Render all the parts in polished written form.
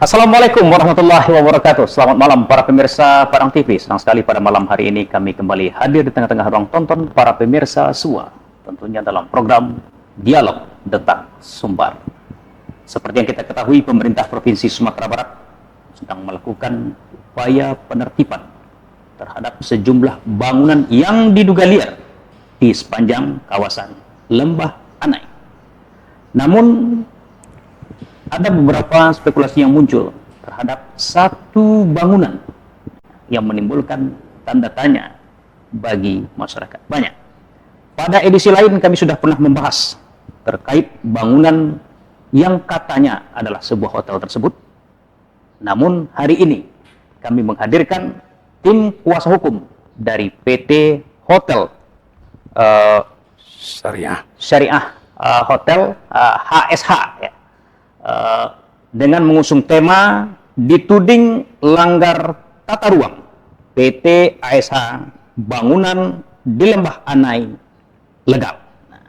Assalamualaikum warahmatullahi wabarakatuh. Selamat malam para pemirsa Padang TV. Senang sekali pada malam hari ini kami kembali hadir di tengah-tengah ruang tonton para pemirsa SUA. Tentunya dalam program Dialog Detak Sumbar. Seperti yang kita ketahui, pemerintah Provinsi Sumatera Barat sedang melakukan upaya penertiban terhadap sejumlah bangunan yang diduga liar di sepanjang kawasan Lembah Anai. Namun ada beberapa spekulasi yang muncul terhadap satu bangunan yang menimbulkan tanda tanya bagi masyarakat. Banyak. Pada edisi lain kami sudah pernah membahas terkait bangunan yang katanya adalah sebuah hotel tersebut. Namun hari ini kami menghadirkan tim kuasa hukum dari PT Hotel Syariah Hotel HSH ya. Dengan mengusung tema dituding langgar tata ruang PT ASH bangunan di Lembah Anai legal. Nah,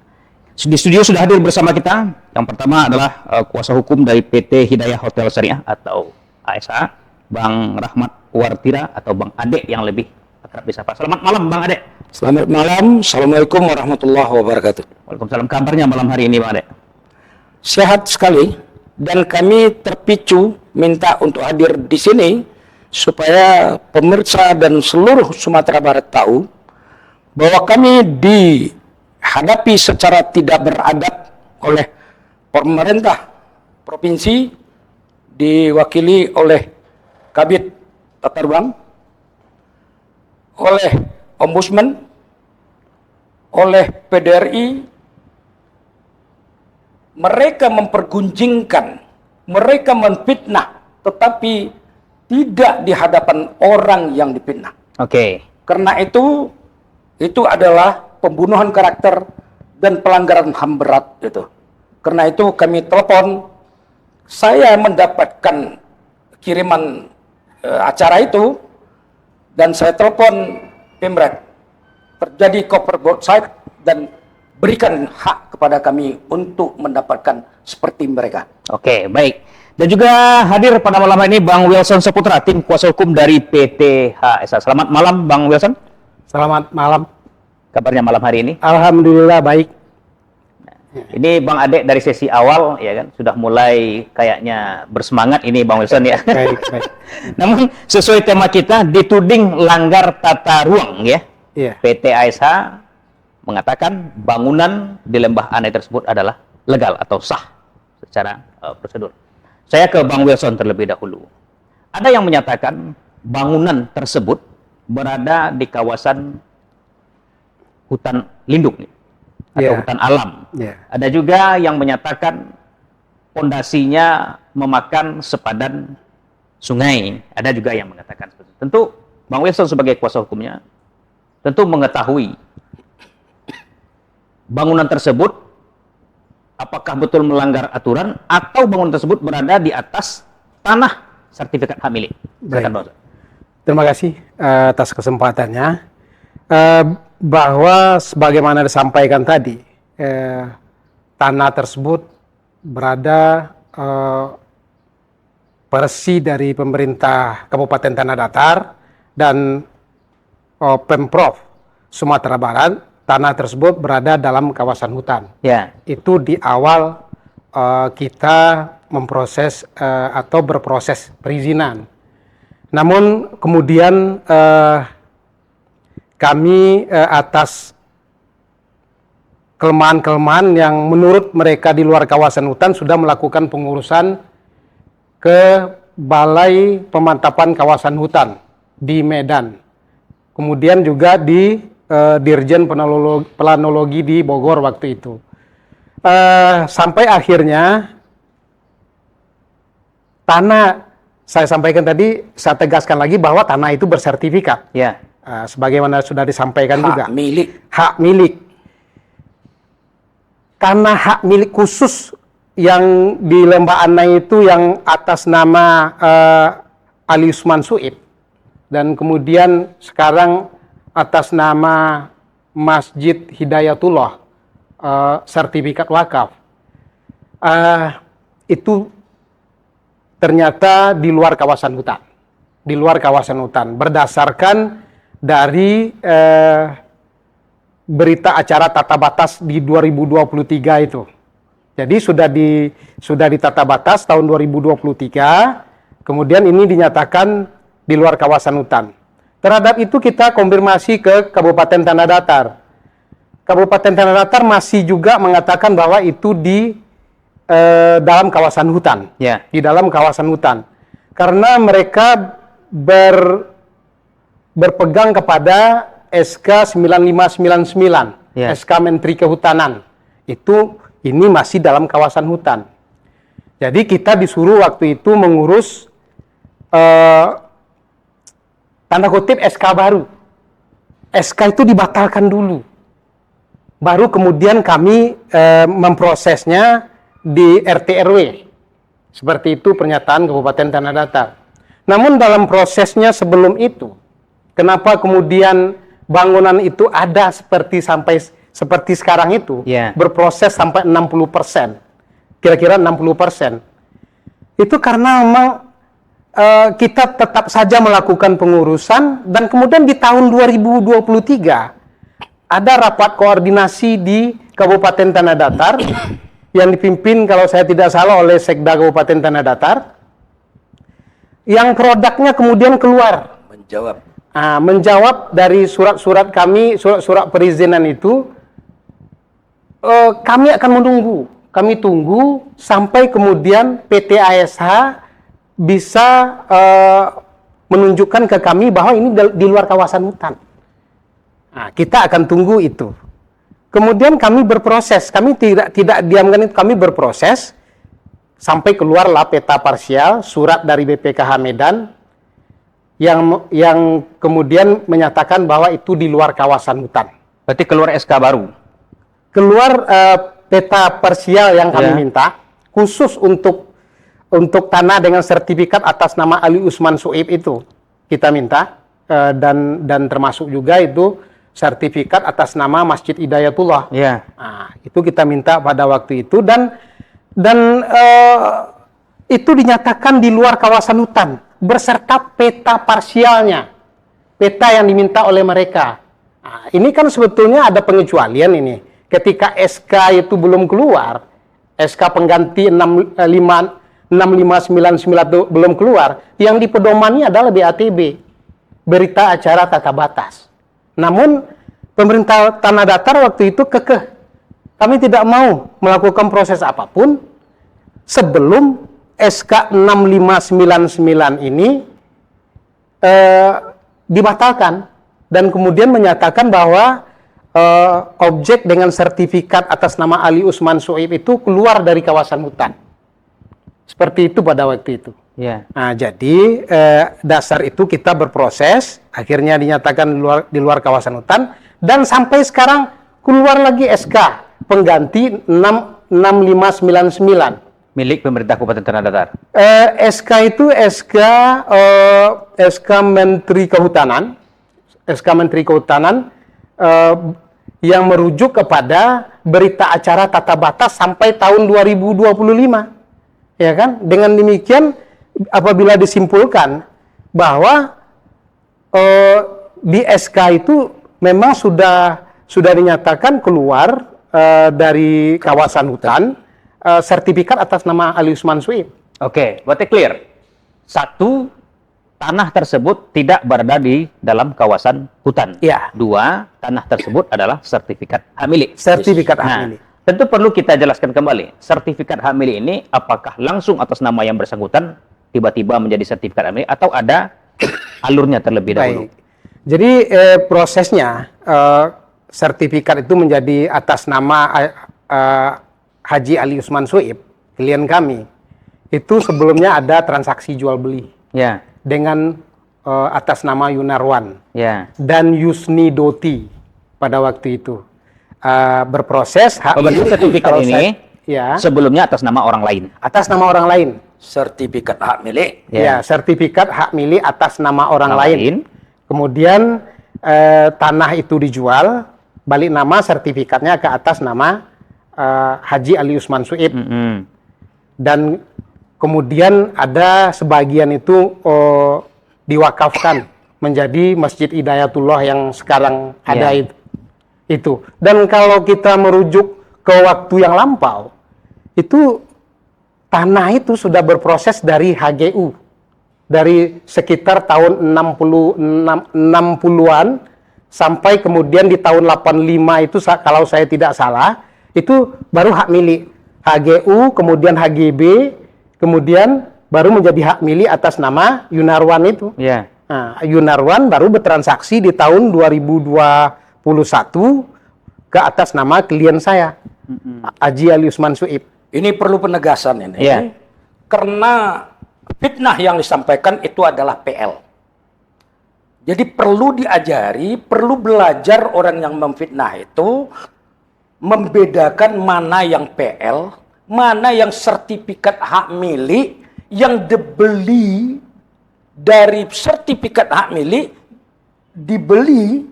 di studio sudah hadir bersama kita. Yang pertama adalah kuasa hukum dari PT Hidayah Hotel Syariah atau ASH, Bang Rahmat Wartira atau Bang Ade yang lebih akrab disapa. Selamat malam Bang Ade. Selamat malam. Assalamualaikum warahmatullahi wabarakatuh. Waalaikumsalam. Kabarnya malam hari ini Bang Ade? Sehat sekali. Dan kami terpicu minta untuk hadir di sini supaya pemirsa dan seluruh Sumatera Barat tahu bahwa kami dihadapi secara tidak beradab oleh pemerintah provinsi diwakili oleh Kabid Tata Ruang, oleh Ombudsman, oleh PDRI. Mereka mempergunjingkan, mereka menfitnah, tetapi tidak di hadapan orang yang difitnah. Oke. Karena itu adalah pembunuhan karakter dan pelanggaran HAM berat itu. Karena itu kami telepon, saya mendapatkan kiriman acara itu, dan saya telepon Pemret, terjadi cover both side, dan berikan hak kepada kami untuk mendapatkan seperti mereka. Oke, baik. Dan juga hadir pada malam ini Bang Wilson Saputra, tim kuasa hukum dari PT HSH. Selamat malam Bang Wilson. Selamat malam. Kabarnya malam hari ini? Alhamdulillah baik. Ini Bang Ade dari sesi awal ya kan sudah mulai kayaknya bersemangat ini Bang Wilson ya. Baik, baik. Namun sesuai tema kita dituding langgar tata ruang ya. Iya. PT ASH mengatakan bangunan di Lembah Anai tersebut adalah legal atau sah secara prosedur. Saya ke Bang Wilson terlebih dahulu. Ada yang menyatakan bangunan tersebut berada di kawasan hutan lindung atau hutan alam. Ada juga yang menyatakan pondasinya memakan sepadan sungai. Ada juga yang mengatakan seperti itu. Tentu Bang Wilson sebagai kuasa hukumnya tentu mengetahui bangunan tersebut apakah betul melanggar aturan atau bangunan tersebut berada di atas tanah sertifikat hak milik. Terima kasih atas kesempatannya. Bahwa sebagaimana disampaikan tadi, tanah tersebut berada persi dari pemerintah Kabupaten Tanah Datar dan Pemprov Sumatera Barat. Tanah tersebut berada dalam kawasan hutan. Ya. Itu di awal kita memproses atau berproses perizinan. Namun kemudian kami atas kelemahan-kelemahan yang menurut mereka di luar kawasan hutan sudah melakukan pengurusan ke Balai Pemantapan Kawasan Hutan di Medan. Kemudian juga di Dirjen Planologi di Bogor waktu itu. Sampai akhirnya tanah, saya sampaikan tadi, saya tegaskan lagi bahwa tanah itu bersertifikat. Ya. Sebagaimana sudah disampaikan juga. Hak milik. Hak milik. Karena hak milik khusus yang di Lembah Anai itu yang atas nama Ali Usman Suib. Dan kemudian sekarang atas nama Masjid Hidayatullah, sertifikat wakaf. Itu ternyata di luar kawasan hutan. Di luar kawasan hutan. Berdasarkan dari berita acara tata batas di 2023 itu. Jadi sudah ditata batas tahun 2023, kemudian ini dinyatakan di luar kawasan hutan. Terhadap itu kita konfirmasi ke Kabupaten Tanah Datar. Kabupaten Tanah Datar masih juga mengatakan bahwa itu di dalam kawasan hutan. Ya. Di dalam kawasan hutan. Karena mereka berpegang kepada SK 9599, Ya. SK Menteri Kehutanan. Ini masih dalam kawasan hutan. Jadi kita disuruh waktu itu mengurus tanda kutip SK baru. SK itu dibatalkan dulu. Baru kemudian kami memprosesnya di RT RW. Seperti itu pernyataan Kabupaten Tanah Datar. Namun dalam prosesnya sebelum itu, kenapa kemudian bangunan itu ada seperti sekarang itu, Yeah. berproses sampai 60%, kira-kira 60%. Itu karena memang kita tetap saja melakukan pengurusan, dan kemudian di tahun 2023 ada rapat koordinasi di Kabupaten Tanah Datar yang dipimpin, kalau saya tidak salah, oleh Sekda Kabupaten Tanah Datar, yang produknya kemudian keluar. Menjawab dari surat-surat kami, surat-surat perizinan itu, kami akan menunggu. Kami tunggu sampai kemudian PT ASH bisa menunjukkan ke kami bahwa ini di luar kawasan hutan. Nah, kita akan tunggu itu. Kemudian kami berproses, kami tidak diamkan itu, kami berproses sampai keluarlah peta parsial, surat dari BPKH Medan yang kemudian menyatakan bahwa itu di luar kawasan hutan. Berarti keluar SK baru. Keluar peta parsial yang kami minta khusus untuk tanah dengan sertifikat atas nama Ali Usman Soeb itu kita minta, dan termasuk juga itu sertifikat atas nama Masjid Hidayatullah. Ya. Nah, itu kita minta pada waktu itu, dan itu dinyatakan di luar kawasan hutan berserta peta parsialnya, peta yang diminta oleh mereka. Nah, ini kan sebetulnya ada pengecualian ini. Ketika SK itu belum keluar, SK pengganti 6599 itu belum keluar, yang dipedomani adalah BATB, berita acara tata batas. Namun pemerintah Tanah Datar waktu itu kekeh, kami tidak mau melakukan proses apapun sebelum SK 6599 ini dibatalkan, dan kemudian menyatakan bahwa objek dengan sertifikat atas nama Ali Usman Soeb itu keluar dari kawasan hutan. Seperti itu pada waktu itu. Ya. Nah, jadi dasar itu kita berproses, akhirnya dinyatakan di luar kawasan hutan, dan sampai sekarang keluar lagi SK pengganti 6599. Milik pemerintah Kabupaten Tanah Datar. SK itu SK Menteri Kehutanan, SK Menteri Kehutanan yang merujuk kepada berita acara tata batas sampai tahun 2025, ya kan? Dengan demikian, apabila disimpulkan bahwa di SK itu memang sudah dinyatakan keluar dari kawasan hutan, sertifikat atas nama Ali Usman Soeb. Oke, berarti clear. Satu, tanah tersebut tidak berada di dalam kawasan hutan. Ya. Dua, tanah tersebut adalah sertifikat hak milik. Sertifikat hak Nah, milik. tentu perlu kita jelaskan kembali. Sertifikat hak milik ini apakah langsung atas nama yang bersangkutan tiba-tiba menjadi sertifikat hak milik, atau ada alurnya terlebih dahulu? Baik. Jadi prosesnya sertifikat itu menjadi atas nama Haji Ali Usman Soeb, klien kami. Itu sebelumnya ada transaksi jual beli. Ya. Dengan atas nama Yunarwan Ya. dan Yusni Doti pada waktu itu berproses hak Berarti milik. sertifikat Kalau ini ya, sebelumnya atas nama orang lain. atas nama orang lain. Sertifikat hak milik. Ya, sertifikat hak milik atas nama orang lain. Kemudian tanah itu dijual, balik nama, sertifikatnya ke atas nama Haji Ali Usman Soeb. Mm-mm. Dan Kemudian ada sebagian itu diwakafkan menjadi Masjid Hidayatullah yang sekarang ada Iya. itu. Dan kalau kita merujuk ke waktu yang lampau, itu tanah itu sudah berproses dari HGU. Dari sekitar tahun 60-an sampai kemudian di tahun 85 itu kalau saya tidak salah, itu baru hak milik HGU, kemudian HGB, kemudian baru menjadi hak milik atas nama Yunarwan itu. Iya. Nah, Yunarwan baru bertransaksi di tahun 2021 ke atas nama klien saya, Haji Ali Usman Suib. Ini perlu penegasan ini. Iya. Karena fitnah yang disampaikan itu adalah PL. Jadi perlu diajari, perlu belajar orang yang memfitnah itu membedakan mana yang PL, mana yang sertifikat hak milik yang dibeli dari sertifikat hak milik dibeli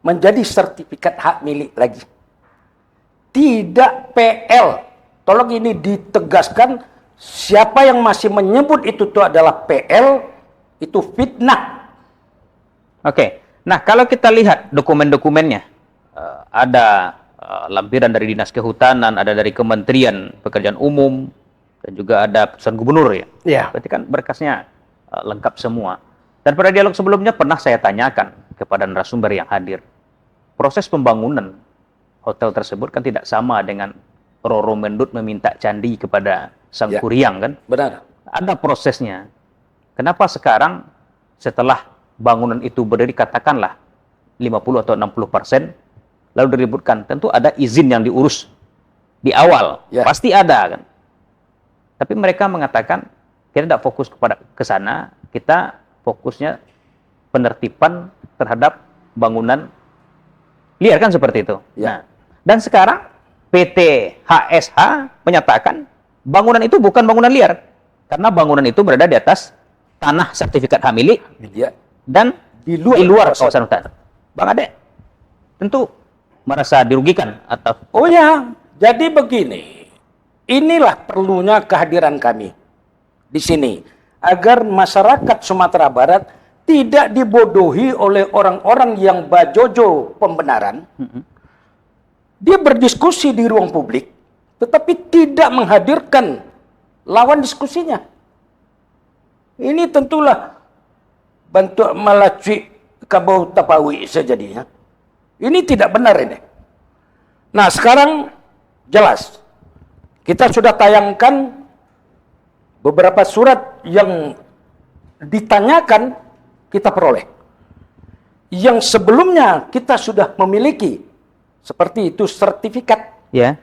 menjadi sertifikat hak milik lagi. Tidak PL. Tolong ini ditegaskan, siapa yang masih menyebut itu adalah PL, itu fitnah. Oke. Nah, kalau kita lihat dokumen-dokumennya, ada lampiran dari Dinas Kehutanan, ada dari Kementerian Pekerjaan Umum, dan juga ada putusan gubernur ya. Ya. Berarti kan berkasnya lengkap semua. Dan pada dialog sebelumnya pernah saya tanyakan kepada narasumber yang hadir, proses pembangunan hotel tersebut kan tidak sama dengan Roro Mendut meminta candi kepada Sang Ya. Kuryang kan? Benar. Ada prosesnya. Kenapa sekarang setelah bangunan itu berdiri katakanlah 50 atau 60%, lalu diributkan, tentu ada izin yang diurus di awal. Ya. Pasti ada kan. Tapi mereka mengatakan kita tidak fokus kepada ke sana, kita fokusnya penertiban terhadap bangunan liar kan seperti itu. Ya. Nah, dan sekarang PT HSH menyatakan bangunan itu bukan bangunan liar karena bangunan itu berada di atas tanah sertifikat hak milik Ya. dan Di luar kawasan hutan. Bang Ade tentu merasa dirugikan atau Oh ya, jadi begini. Inilah perlunya kehadiran kami di sini agar masyarakat Sumatera Barat tidak dibodohi oleh orang-orang yang bajojo pembenaran. Dia berdiskusi di ruang publik, tetapi tidak menghadirkan lawan diskusinya. Ini tentulah bentuk melacui kabau tapawi sejadinya. Ini tidak benar ini. Nah sekarang jelas. Kita sudah tayangkan beberapa surat yang ditanyakan kita peroleh. Yang sebelumnya kita sudah memiliki. Seperti itu sertifikat. ya.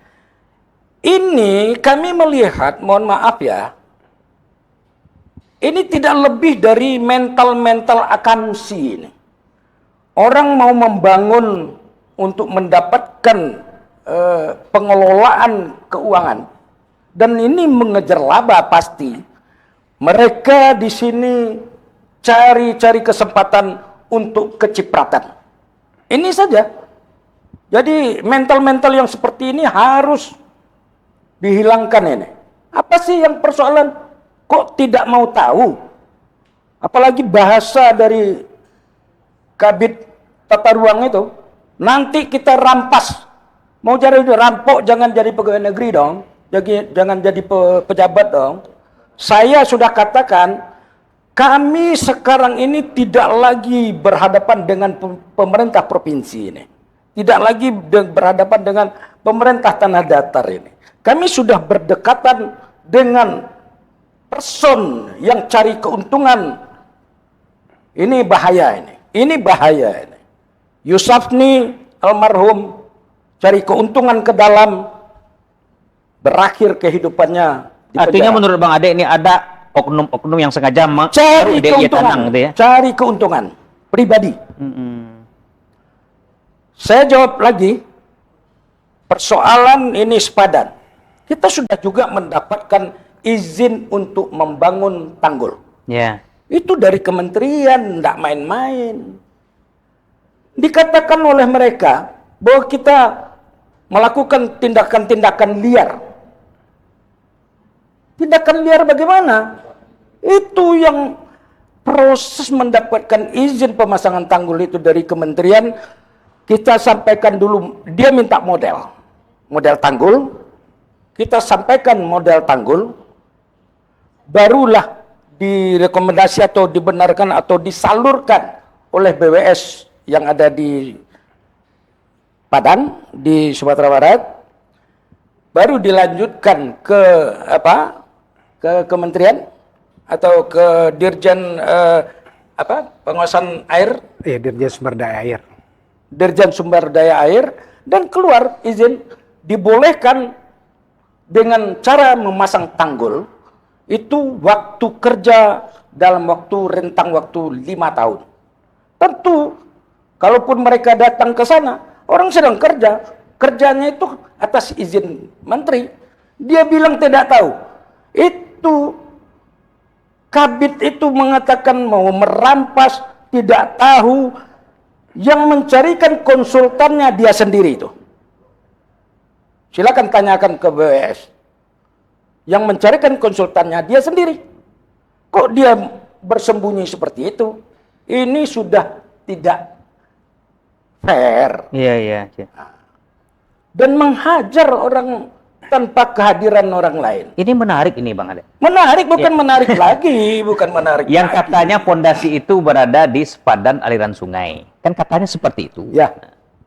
Ini kami melihat, mohon maaf ya, ini tidak lebih dari mental-mental akamsi ini. Orang mau membangun untuk mendapatkan pengelolaan keuangan, dan ini mengejar laba pasti. Mereka di sini cari-cari kesempatan untuk kecipratan. Ini saja. Jadi mental-mental yang seperti ini harus dihilangkan ini. Apa sih yang persoalan? Kok tidak mau tahu? Apalagi bahasa dari Kabid Tata Ruang itu. Nanti kita rampas. Mau jadi rampok, jangan jadi pegawai negeri dong. Jangan jadi pejabat dong. Saya sudah katakan, kami sekarang ini tidak lagi berhadapan dengan pemerintah provinsi ini. Tidak lagi berhadapan dengan pemerintah tanah datar ini. Kami sudah berdekatan dengan person yang cari keuntungan. Ini bahaya ini. Ini bahaya ini. Yusafni almarhum cari keuntungan ke dalam, berakhir kehidupannya di Artinya penjara. menurut Bang Ade ini ada oknum-oknum yang sengaja Cari dia keuntungan, tanang gitu ya. cari keuntungan pribadi. Saya jawab lagi, persoalan ini sepadan. Kita sudah juga mendapatkan izin untuk membangun tanggul. Ya. Itu dari kementerian, tidak main-main. Dikatakan oleh mereka bahwa kita melakukan tindakan-tindakan liar. Tindakan liar bagaimana? Itu yang proses mendapatkan izin pemasangan tanggul itu dari kementerian, kita sampaikan dulu, dia minta model tanggul, kita sampaikan model tanggul, barulah direkomendasi atau dibenarkan atau disalurkan oleh BWS yang ada di Padang, di Sumatera Barat, baru dilanjutkan ke ke kementerian atau ke Dirjen pengawasan air, Ya, Dirjen Sumber Daya Air. Dirjen Sumber Daya Air, dan keluar izin dibolehkan dengan cara memasang tanggul itu waktu kerja dalam rentang waktu 5 tahun. Tentu kalaupun mereka datang ke sana, orang sedang kerjanya itu atas izin menteri, dia bilang tidak tahu. Itu Kabid itu mengatakan mau merampas, tidak tahu, yang mencarikan konsultannya dia sendiri itu. Silakan tanyakan ke BWS. Yang mencarikan konsultannya dia sendiri. Kok dia bersembunyi seperti itu? Ini sudah tidak fair. Iya. Dan menghajar orang tanpa kehadiran orang lain. Ini menarik ini Bang Ade. Menarik, bukan menarik lagi, bukan menarik Yang lagi. katanya pondasi itu berada di sepadan aliran sungai. Kan katanya seperti itu. Ya.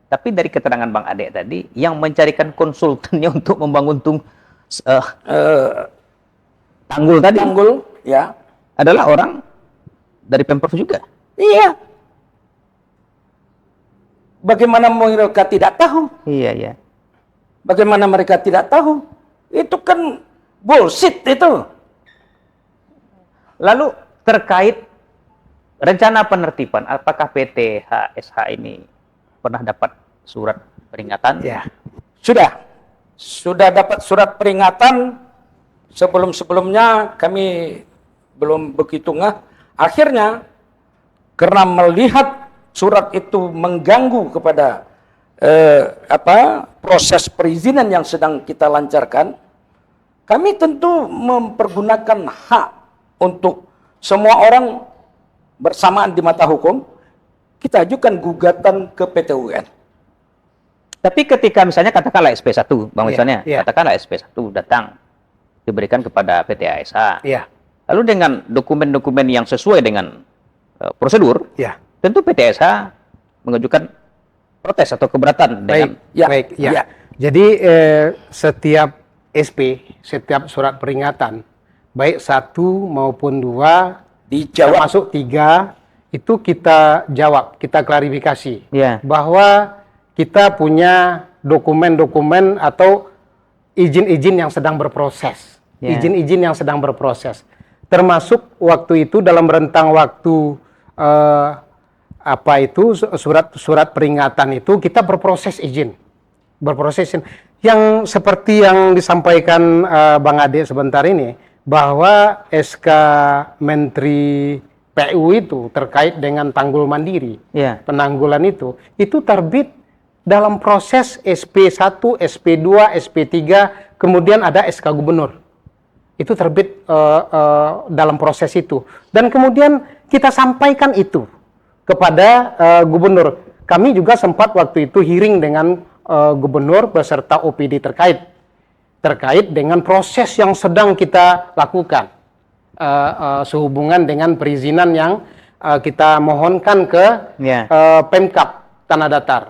Tapi dari keterangan Bang Ade tadi, yang mencarikan konsultannya untuk membangun tanggul tadi Tanggul, ya. adalah orang dari Pemprov juga. Iya. Bagaimana mereka tidak tahu? Iya. Bagaimana mereka tidak tahu? Itu kan bullshit itu. Lalu terkait rencana penertiban, apakah PT HSH ini pernah dapat surat peringatan? Ya. Sudah dapat surat peringatan. Sebelum-sebelumnya kami belum begitu ngeh. Akhirnya karena melihat surat itu mengganggu kepada proses perizinan yang sedang kita lancarkan, kami tentu mempergunakan hak untuk semua orang bersamaan di mata hukum, kita ajukan gugatan ke PT UN. Tapi ketika misalnya katakanlah SP1, Bang, Iya, misalnya iya. katakanlah SP1 datang diberikan kepada PT ASH. Iya. Lalu dengan dokumen-dokumen yang sesuai dengan prosedur, Ya. tentu PT ASH mengajukan protes atau keberatan dengan Ya, Baik, ya. ya. Jadi setiap SP, setiap surat peringatan, baik 1 maupun 2, Dijawab. termasuk 3, itu kita jawab, kita klarifikasi. Ya. Bahwa kita punya dokumen-dokumen atau izin-izin yang sedang berproses. Ya. Izin-izin yang sedang berproses. Termasuk waktu itu dalam rentang waktu surat peringatan itu kita berproses izin. Yang seperti yang disampaikan Bang Ade sebentar ini, bahwa SK Menteri PU itu terkait dengan tanggul mandiri, Ya. penanggulan itu terbit dalam proses SP1, SP2, SP3, kemudian ada SK Gubernur. Itu terbit dalam proses itu. Dan kemudian kita sampaikan itu kepada Gubernur. Kami juga sempat waktu itu hearing dengan Gubernur beserta OPD terkait dengan proses yang sedang kita lakukan sehubungan dengan perizinan yang kita mohonkan ke Ya. Pemkab Tanah Datar.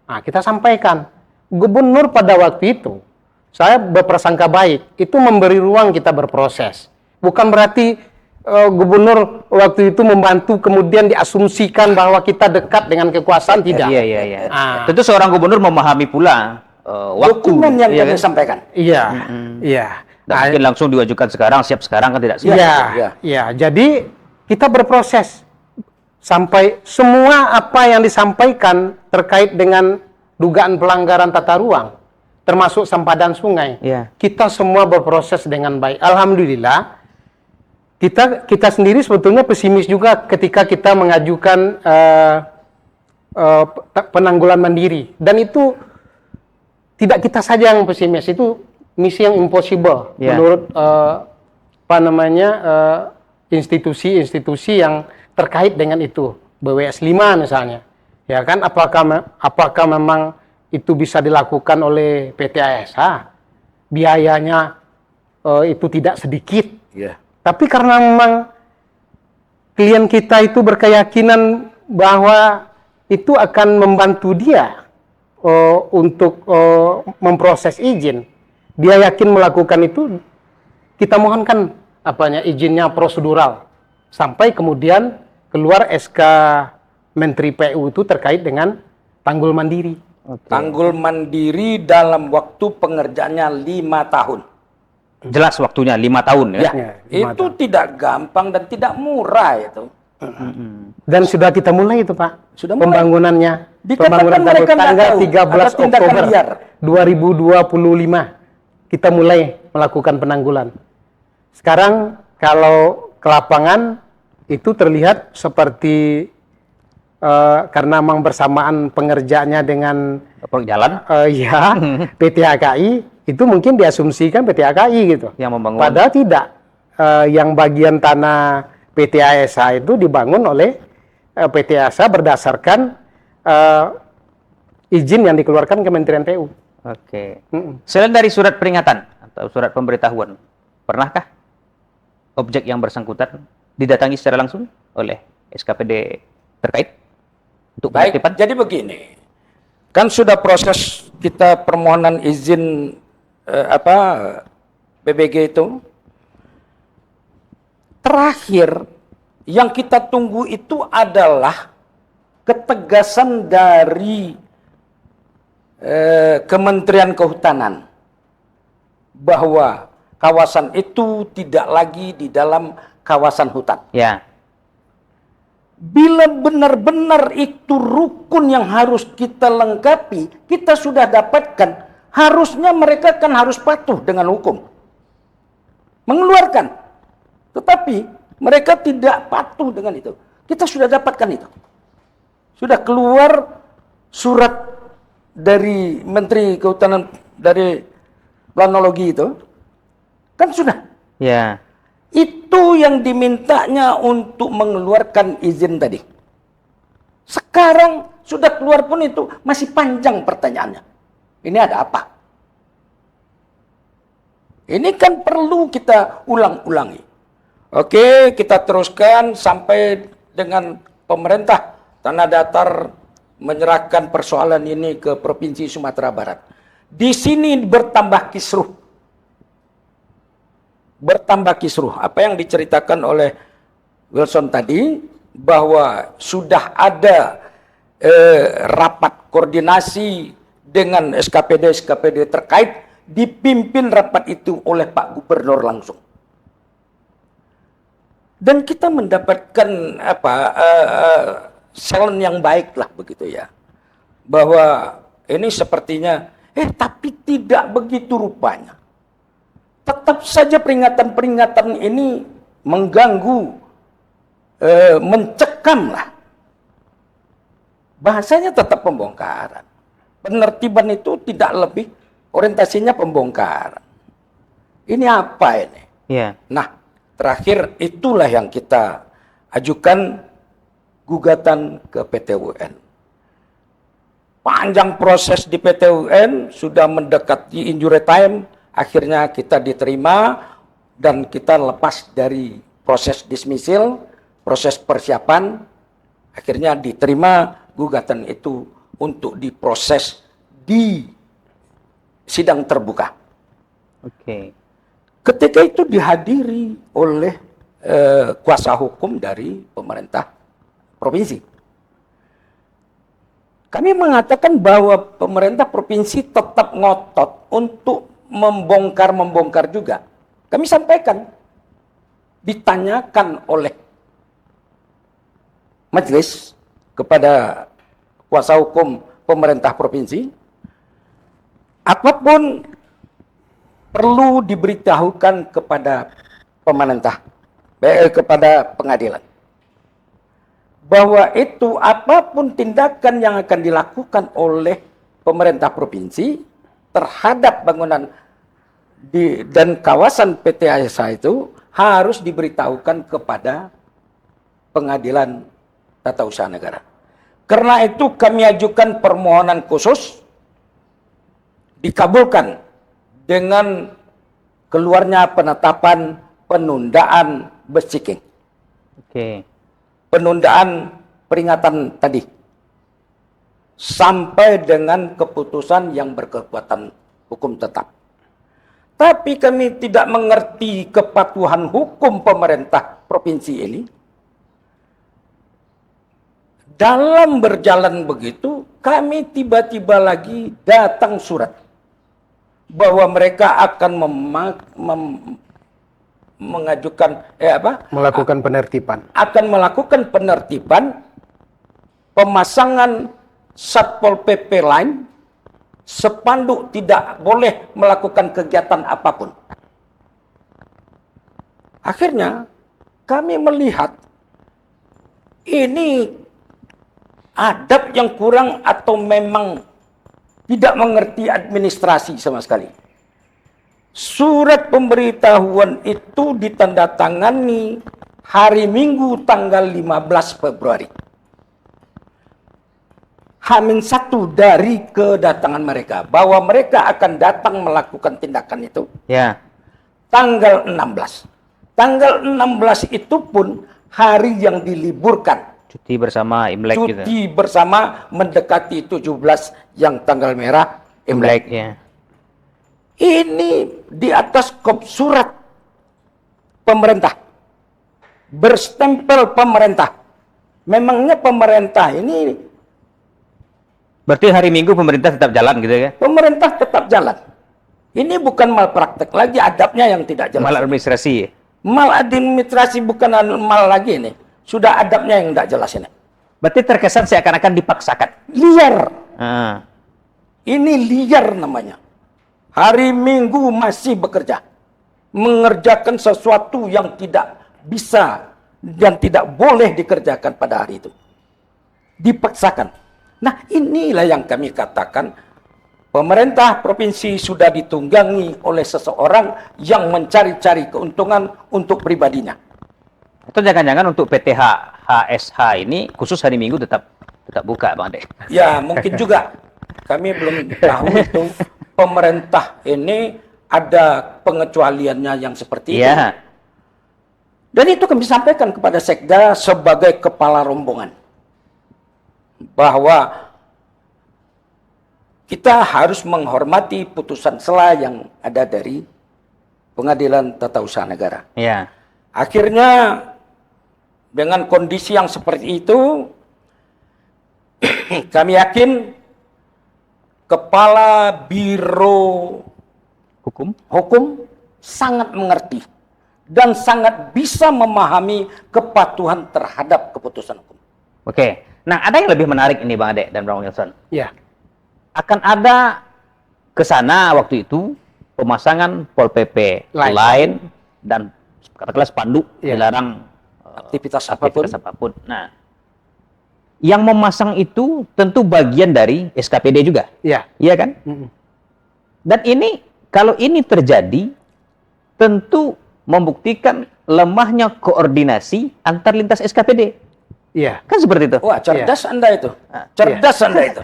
Nah, kita sampaikan, Gubernur pada waktu itu, saya berprasangka baik, itu memberi ruang kita berproses. Bukan berarti Gubernur waktu itu membantu kemudian diasumsikan bahwa kita dekat dengan kekuasaan, tidak. Iya. Ah. Tentu seorang gubernur memahami pula waktu Dokumen yang iya kami kan? sampaikan. Iya, iya. Dan mungkin langsung diajukan siap sekarang kan tidak siap. Iya. Jadi kita berproses sampai semua apa yang disampaikan terkait dengan dugaan pelanggaran tata ruang, termasuk sempadan sungai, Iya. kita semua berproses dengan baik. Alhamdulillah. Kita sendiri sebetulnya pesimis juga ketika kita mengajukan penanggulan mandiri, dan itu tidak kita saja yang pesimis, itu misi yang impossible Ya. menurut apa namanya institusi-institusi yang terkait dengan itu, BWS 5 misalnya. Ya kan, apakah memang itu bisa dilakukan oleh PT ASH? Biayanya itu tidak sedikit. Ya. Tapi karena memang klien kita itu berkeyakinan bahwa itu akan membantu dia untuk memproses izin. Dia yakin melakukan itu, kita mohonkan izinnya prosedural sampai kemudian keluar SK Menteri PU itu terkait dengan tanggul mandiri. Tanggul mandiri dalam waktu pengerjaannya 5 tahun. Jelas waktunya 5 tahun ya. Ya, Ya, 5 itu tidak gampang dan tidak murah itu. Dan sudah kita mulai itu Pak, Sudah mulai. pembangunannya. Dikatakan Pembangunan mereka nggak tanggal tahu, 13 ada tindakan Oktober liar. 2025 kita mulai melakukan penanggulan. Sekarang kalau ke lapangan itu terlihat seperti karena memang bersamaan pengerjaannya dengan Jalan ya PT HKI, itu mungkin diasumsikan PT HKI gitu. yang membangun. Padahal tidak. Yang bagian tanah PT ASH itu dibangun oleh PT ASH berdasarkan izin yang dikeluarkan Kementerian PU. Oke. Selain dari surat peringatan atau surat pemberitahuan, pernahkah objek yang bersangkutan didatangi secara langsung oleh SKPD terkait untuk Baik, penertiban? jadi begini. Kan sudah proses kita permohonan izin PBG itu. Terakhir yang kita tunggu itu adalah ketegasan dari Kementerian Kehutanan bahwa kawasan itu tidak lagi di dalam kawasan hutan. Ya. Bila benar-benar itu rukun yang harus kita lengkapi, kita sudah dapatkan, harusnya mereka kan harus patuh dengan hukum. Mengeluarkan. Tetapi mereka tidak patuh dengan itu. Kita sudah dapatkan itu. Sudah keluar surat dari Menteri Kehutanan, dari planologi itu. Kan sudah. Ya. Itu yang dimintanya untuk mengeluarkan izin tadi. Sekarang sudah keluar pun itu masih panjang pertanyaannya. Ini ada apa? Ini kan perlu kita ulang-ulangi. Oke, kita teruskan sampai dengan pemerintah Tanah Datar menyerahkan persoalan ini ke Provinsi Sumatera Barat. Di sini bertambah kisruh. Apa yang diceritakan oleh Wilson tadi, bahwa sudah ada rapat koordinasi dengan SKPD terkait, dipimpin rapat itu oleh Pak Gubernur langsung. Dan kita mendapatkan challenge yang baik lah begitu ya, bahwa ini sepertinya tapi tidak begitu rupanya. Tetap saja peringatan-peringatan ini mengganggu, mencekam lah. Bahasanya tetap pembongkaran. Penertiban itu tidak lebih orientasinya pembongkaran. Ini apa ini? Ya. Nah, terakhir itulah yang kita ajukan gugatan ke PT UN. Panjang proses di PT UN, sudah mendekati injury time, akhirnya kita diterima dan kita lepas dari proses dismisil, proses persiapan, akhirnya diterima gugatan itu untuk diproses di sidang terbuka. Oke. Ketika itu dihadiri oleh kuasa hukum dari pemerintah provinsi. Kami mengatakan bahwa pemerintah provinsi tetap ngotot untuk membongkar juga. Kami sampaikan, ditanyakan oleh majelis kepada kuasa hukum pemerintah provinsi, apapun perlu diberitahukan kepada pemerintah, kepada pengadilan, bahwa itu apapun tindakan yang akan dilakukan oleh pemerintah provinsi terhadap bangunan dan kawasan PT ASH itu harus diberitahukan kepada Pengadilan Tata Usaha Negara. Karena itu kami ajukan permohonan khusus, dikabulkan dengan keluarnya penetapan penundaan bersiking. Oke. Penundaan peringatan tadi. Sampai dengan keputusan yang berkekuatan hukum tetap. Tapi kami tidak mengerti kepatuhan hukum pemerintah provinsi ini. Dalam berjalan begitu, kami tiba-tiba lagi datang surat bahwa mereka akan Melakukan penertiban. akan melakukan penertiban pemasangan Satpol PP lain, spanduk tidak boleh melakukan kegiatan apapun. Akhirnya kami melihat ini adab yang kurang atau memang tidak mengerti administrasi sama sekali. Surat pemberitahuan itu ditandatangani hari Minggu tanggal 15 Februari. H-1 dari kedatangan mereka, bahwa mereka akan datang melakukan tindakan itu. Ya. Tanggal 16. Tanggal 16 itu pun hari yang diliburkan. Cuti bersama Imlek gitu. Cuti bersama mendekati 17 yang tanggal merah Imlek Imlek. ya. Ini di atas kop surat pemerintah. Berstempel pemerintah. Memangnya pemerintah ini, Berarti hari Minggu pemerintah tetap jalan gitu ya? pemerintah tetap jalan. Ini bukan malpraktek lagi, adabnya yang tidak jelas. Mal administrasi. Maladministrasi bukan mal lagi ini. Sudah adabnya yang tidak jelas ini. Berarti terkesan seakan-akan dipaksakan. Liar. Ah. Ini liar namanya. Hari Minggu masih bekerja. Mengerjakan sesuatu yang tidak bisa dan tidak boleh dikerjakan pada hari itu. Dipaksakan. Nah, inilah yang kami katakan, pemerintah provinsi sudah ditunggangi oleh seseorang yang mencari-cari keuntungan untuk pribadinya. Atau jangan-jangan untuk PTH HSH ini khusus hari Minggu tetap buka, Bang Ade. Ya, mungkin juga. Kami belum tahu itu. Pemerintah ini ada pengecualiannya yang seperti itu. Iya. Dan itu kami sampaikan kepada Sekda sebagai kepala rombongan. Bahwa kita harus menghormati putusan sela yang ada dari Pengadilan Tata Usaha Negara. Iya. Akhirnya dengan kondisi yang seperti itu, kami yakin Kepala Biro Hukum sangat mengerti dan sangat bisa memahami kepatuhan terhadap keputusan hukum. Oke. Nah, ada yang lebih menarik ini, Bang Ade dan Bang Wilson. Ya. Akan ada ke sana waktu itu pemasangan Pol PP lain dan katakanlah spanduk dilarang Aktivitas apapun. Nah, yang memasang itu tentu bagian dari SKPD juga. Iya. Iya kan? Dan ini kalau ini terjadi tentu membuktikan lemahnya koordinasi antar lintas SKPD. Iya. Kan seperti itu. Wah, cerdas Anda itu. Cerdas Anda itu.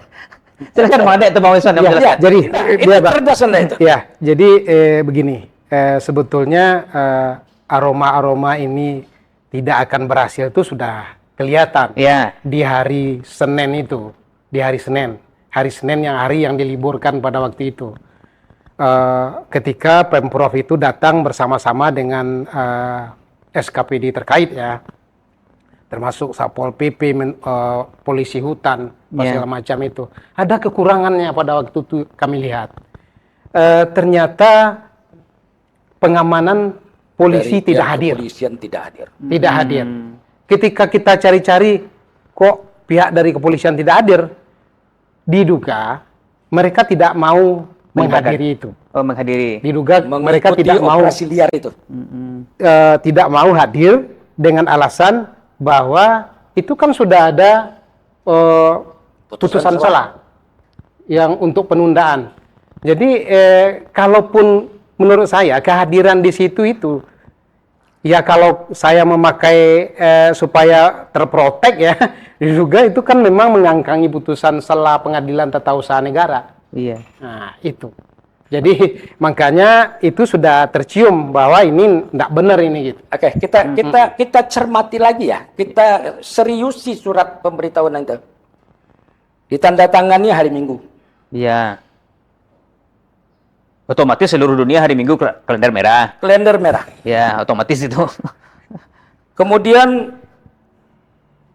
Silakan Bang Ade atau Bang Wilson yang Ya, menjelaskan. jadi Itu cerdas Anda itu. ya, jadi begini, sebetulnya aroma-aroma ini tidak akan berhasil itu sudah kelihatan Ya. di hari Senin itu, di hari Senin yang hari yang diliburkan pada waktu itu, ketika Pemprov itu datang bersama-sama dengan SKPD terkait ya, termasuk Satpol PP, polisi hutan, segala macam itu. Ada kekurangannya pada waktu itu kami lihat. Ternyata pengamanan polisi Dari tidak pihak hadir. Kepolisian tidak hadir. Tidak hadir. Ketika kita cari-cari, kok pihak dari kepolisian tidak hadir, diduga mereka tidak mau menghadiri itu. Oh, menghadiri. Diduga mereka Mengikuti tidak mau operasi liar itu. tidak mau hadir dengan alasan bahwa itu kan sudah ada putusan sela yang untuk penundaan. Jadi kalaupun menurut saya kehadiran di situ itu Ya kalau saya memakai supaya terprotek ya, juga itu kan memang mengangkangi putusan sela Pengadilan Tata Usaha Negara. Iya. Nah itu. Jadi makanya itu sudah tercium bahwa ini tidak benar ini gitu. Oke, kita cermati lagi ya. Kita seriusi surat pemberitahuan itu. Ditandatangani hari Minggu. Iya. Otomatis seluruh dunia hari Minggu kalender merah. Kalender merah. Ya, otomatis itu. Kemudian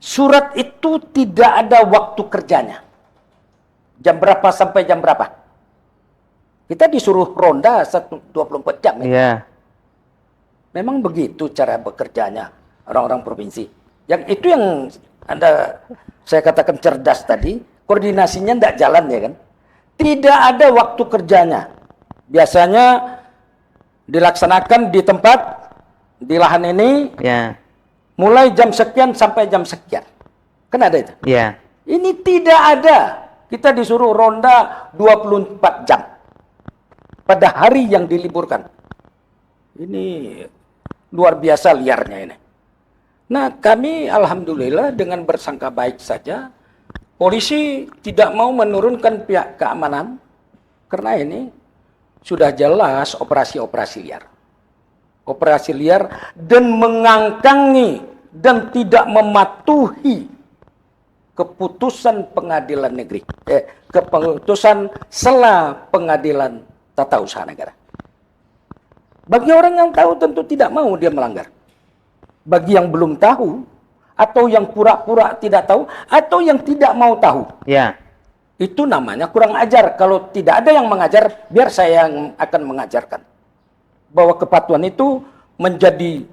surat itu tidak ada waktu kerjanya. Jam berapa sampai jam berapa? Kita disuruh ronda 24 jam. Iya. Memang begitu cara bekerjanya orang-orang provinsi. Yang itu yang saya katakan cerdas tadi, koordinasinya tidak jalan ya kan. Tidak ada waktu kerjanya. Biasanya dilaksanakan di tempat, di lahan ini, Ya. mulai jam sekian sampai jam sekian. Kan ada itu? Ya. Ini tidak ada. Kita disuruh ronda 24 jam. Pada hari yang diliburkan. Ini luar biasa liarnya ini. Nah, kami alhamdulillah dengan bersangka baik saja, polisi tidak mau menurunkan pihak keamanan, karena ini sudah jelas operasi-operasi liar. Operasi liar dan mengangkangi dan tidak mematuhi keputusan pengadilan negeri, keputusan sela Pengadilan Tata Usaha Negara. Bagi orang yang tahu tentu tidak mau dia melanggar. Bagi yang belum tahu, atau yang pura-pura tidak tahu, atau yang tidak mau tahu, Ya. itu namanya kurang ajar. Kalau tidak ada yang mengajar, biar saya yang akan mengajarkan. Bahwa kepatuhan itu menjadi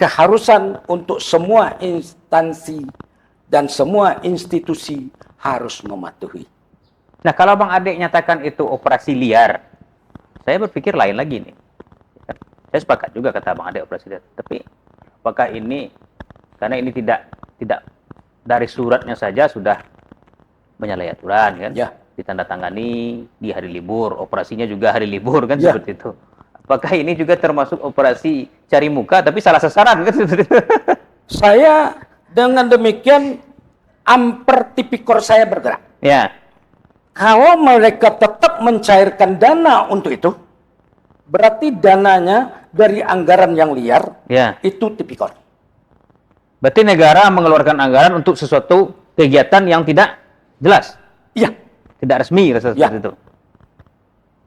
keharusan untuk semua instansi dan semua institusi harus mematuhi. Nah, kalau Bang Ade nyatakan itu operasi liar, saya berpikir lain lagi nih. Saya sepakat juga kata Bang Ade operasi liar. Tapi apakah ini karena ini tidak dari suratnya saja sudah menyalahi aturan kan? Ya. Ditandatangani di hari libur, operasinya juga hari libur kan Ya. seperti itu. Apakah ini juga termasuk operasi cari muka tapi salah sasaran kan seperti itu? Saya dengan demikian amper tipikor saya bergerak. Ya. Kalau mereka tetap mencairkan dana untuk itu, berarti dananya dari anggaran yang liar, Ya. itu tipikor. Berarti negara mengeluarkan anggaran untuk sesuatu kegiatan yang tidak jelas, Iya. tidak resmi seperti Ya. itu.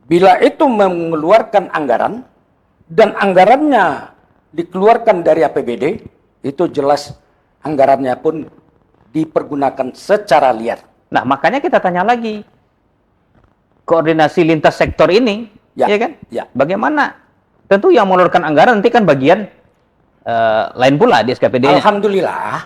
Bila itu mengeluarkan anggaran, dan anggarannya dikeluarkan dari APBD, itu jelas anggarannya pun dipergunakan secara liar. Nah, makanya kita tanya lagi, koordinasi lintas sektor ini, Ya. ya kan? Ya. Bagaimana? Tentu yang mengeluarkan anggaran nanti kan bagian lain pula di SKPD-nya. Alhamdulillah,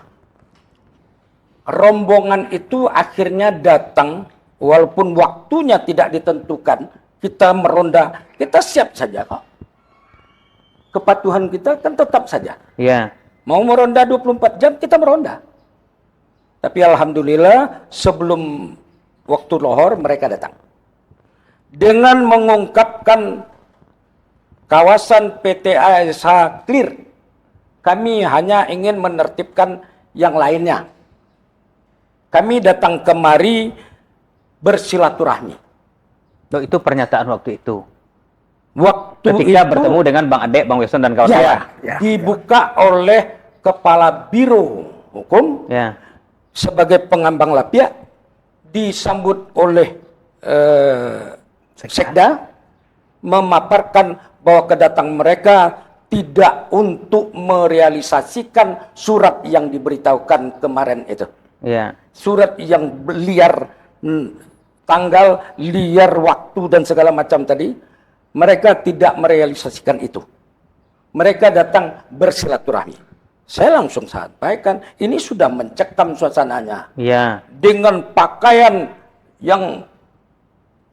rombongan itu akhirnya datang, walaupun waktunya tidak ditentukan, kita meronda, kita siap saja kok. Kepatuhan kita kan tetap saja. Ya. Mau meronda 24 jam, kita meronda. Tapi alhamdulillah, sebelum waktu lohor, mereka datang. Dengan mengungkapkan kawasan PT ASH clear, kami hanya ingin menertibkan yang lainnya. Kami datang kemari bersilaturahmi. Loh, itu pernyataan waktu itu. Waktu Ketika itu, bertemu dengan Bang Ade, Bang Wilson dan kawan-kawan. dibuka oleh Kepala Biro Hukum Ya. sebagai pengambang lapia, disambut oleh Sekda, memaparkan bahwa kedatangan mereka tidak untuk merealisasikan surat yang diberitahukan kemarin itu. Ya. Surat yang liar, tanggal, liar waktu dan segala macam tadi, mereka tidak merealisasikan itu. Mereka datang bersilaturahmi. Saya langsung sampaikan, ini sudah mencekam suasananya. Ya. Dengan pakaian yang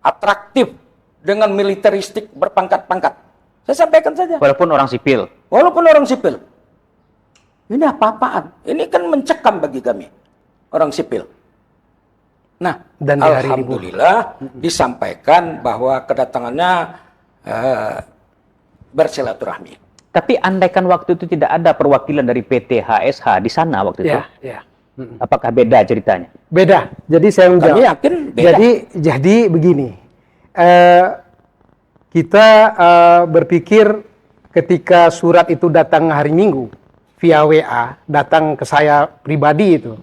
atraktif, dengan militeristik berpangkat-pangkat. Saya sampaikan saja. Walaupun orang sipil. Walaupun orang sipil. Ini apa-apaan? Ini kan mencekam bagi kami, orang sipil. Nah, Dan di hari alhamdulillah disampaikan bahwa kedatangannya bersilaturahmi. Tapi andaikan waktu itu tidak ada perwakilan dari PT HSH di sana waktu itu, Ya. apakah beda ceritanya? Beda. Jadi saya menjawab. Kami yakin beda. Jadi begini. Kita berpikir ketika surat itu datang hari Minggu via WA, datang ke saya pribadi itu.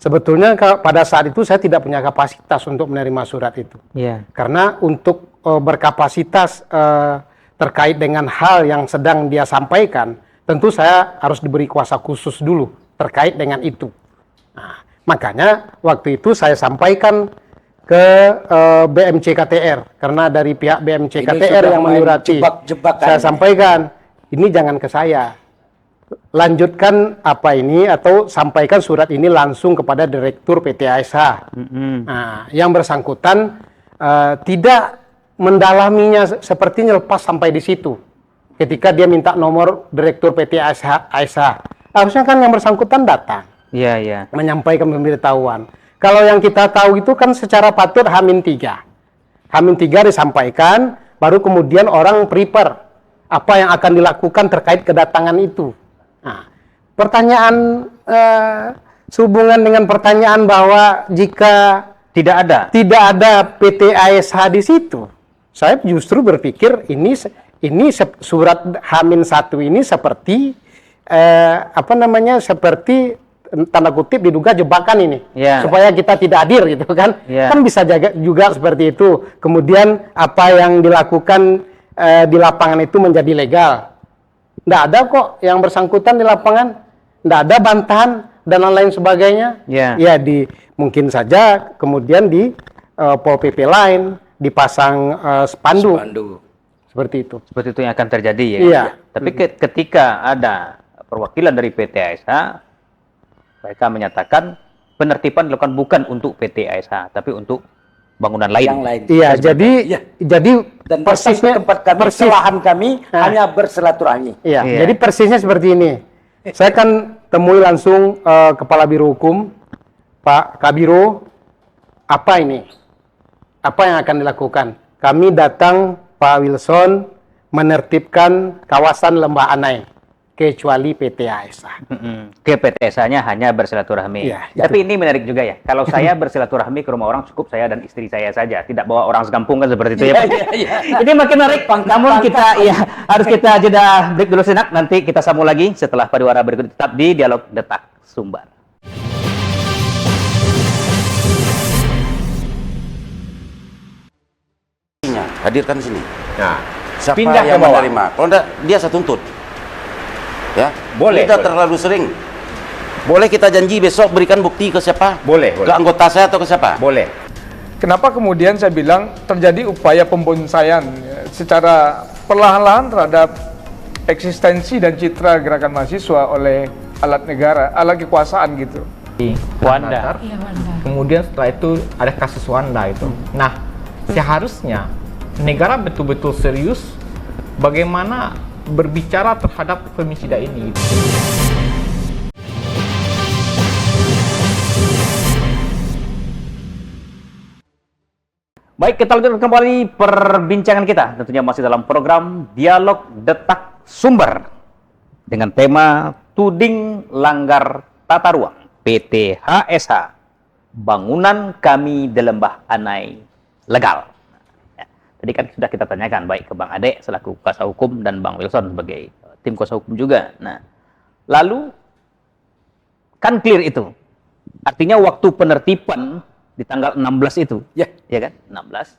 Sebetulnya pada saat itu saya tidak punya kapasitas untuk menerima surat itu. Iya. Karena untuk berkapasitas terkait dengan hal yang sedang dia sampaikan, tentu saya harus diberi kuasa khusus dulu terkait dengan itu. Nah, makanya waktu itu saya sampaikan ke BMC KTR, karena dari pihak BMC Ini KTR sudah yang main menyurati, jebak-jebakan saya ini. sampaikan, ini jangan ke saya. Lanjutkan apa ini atau sampaikan surat ini langsung kepada Direktur PT ASH. Nah, yang bersangkutan tidak mendalaminya, sepertinya lepas sampai di situ. Ketika dia minta nomor Direktur PT ASH, harusnya kan yang bersangkutan datang Iya, iya. menyampaikan pemberitahuan. Kalau yang kita tahu itu kan secara patut H-3. H-3 disampaikan, baru kemudian orang prepare apa yang akan dilakukan terkait kedatangan itu. Nah, pertanyaan sehubungan dengan pertanyaan bahwa jika Tidak ada PT ASH di situ, saya justru berpikir ini surat H-1 ini seperti seperti tanda kutip diduga jebakan ini, Ya. supaya kita tidak hadir gitu kan. Ya. Kan bisa juga seperti itu. Kemudian apa yang dilakukan di lapangan itu menjadi legal. Nggak ada kok yang bersangkutan di lapangan, nggak ada bantahan dan lain sebagainya. Ya. Ya, mungkin saja kemudian di Pol PP lain dipasang spanduk seperti itu. seperti itu yang akan terjadi ya. Iya. Tapi ketika ada perwakilan dari PT ASH, mereka menyatakan penertiban dilakukan bukan untuk PT ASH, tapi untuk bangunan lain. Yang lain. Iya, Iya. jadi Dan persisnya tempat kami, kesalahan kami hanya bersilaturahmi. Iya, Iya. jadi persisnya seperti ini. Saya kan temui langsung Kepala Biro Hukum, Pak Kabiro, apa ini? Apa yang akan dilakukan? Kami datang, Pak Wilson, menertibkan kawasan Lembah Anai, kecuali PT ASH. Ke PT ASH-nya hanya bersilaturahmi. Iya, Tapi ini menarik juga ya. Kalau saya bersilaturahmi ke rumah orang, cukup saya dan istri saya saja, tidak bawa orang sekampung kan seperti itu ya. Pak? Ini makin menarik. Namun kita harus kita jeda break dulu sejenak. Nanti kita sambung lagi setelah pariwara berikut, tetap di Dialog Detak Sumbar. Hadirkan sini. Nah, Siapa pindah yang ke bawah. menerima? Kalau enggak, dia saya tuntut. Ya, Boleh, Kita boleh. terlalu sering. Boleh kita janji besok berikan bukti ke siapa? Boleh, Ke boleh. anggota saya atau ke siapa? Boleh. Kenapa kemudian saya bilang terjadi upaya pembonsaian ya, secara perlahan-lahan terhadap eksistensi dan citra gerakan mahasiswa oleh alat negara, alat kekuasaan gitu. Wanda. Kemudian setelah itu ada kasus Wanda itu. Nah, seharusnya negara betul-betul serius bagaimana berbicara terhadap femisida ini. Baik, kita lanjutkan kembali perbincangan kita. Tentunya masih dalam program Dialog Detak Sumber dengan tema Tuding Langgar Tata Ruang PT HSH Bangunan Kami di Lembah Anai Legal. Ya, tadi kan sudah kita tanyakan baik ke Bang Ade selaku kuasa hukum dan Bang Wilson sebagai tim kuasa hukum juga. Nah, lalu kan clear itu. Artinya waktu penertiban di tanggal 16 itu, ya kan? 16.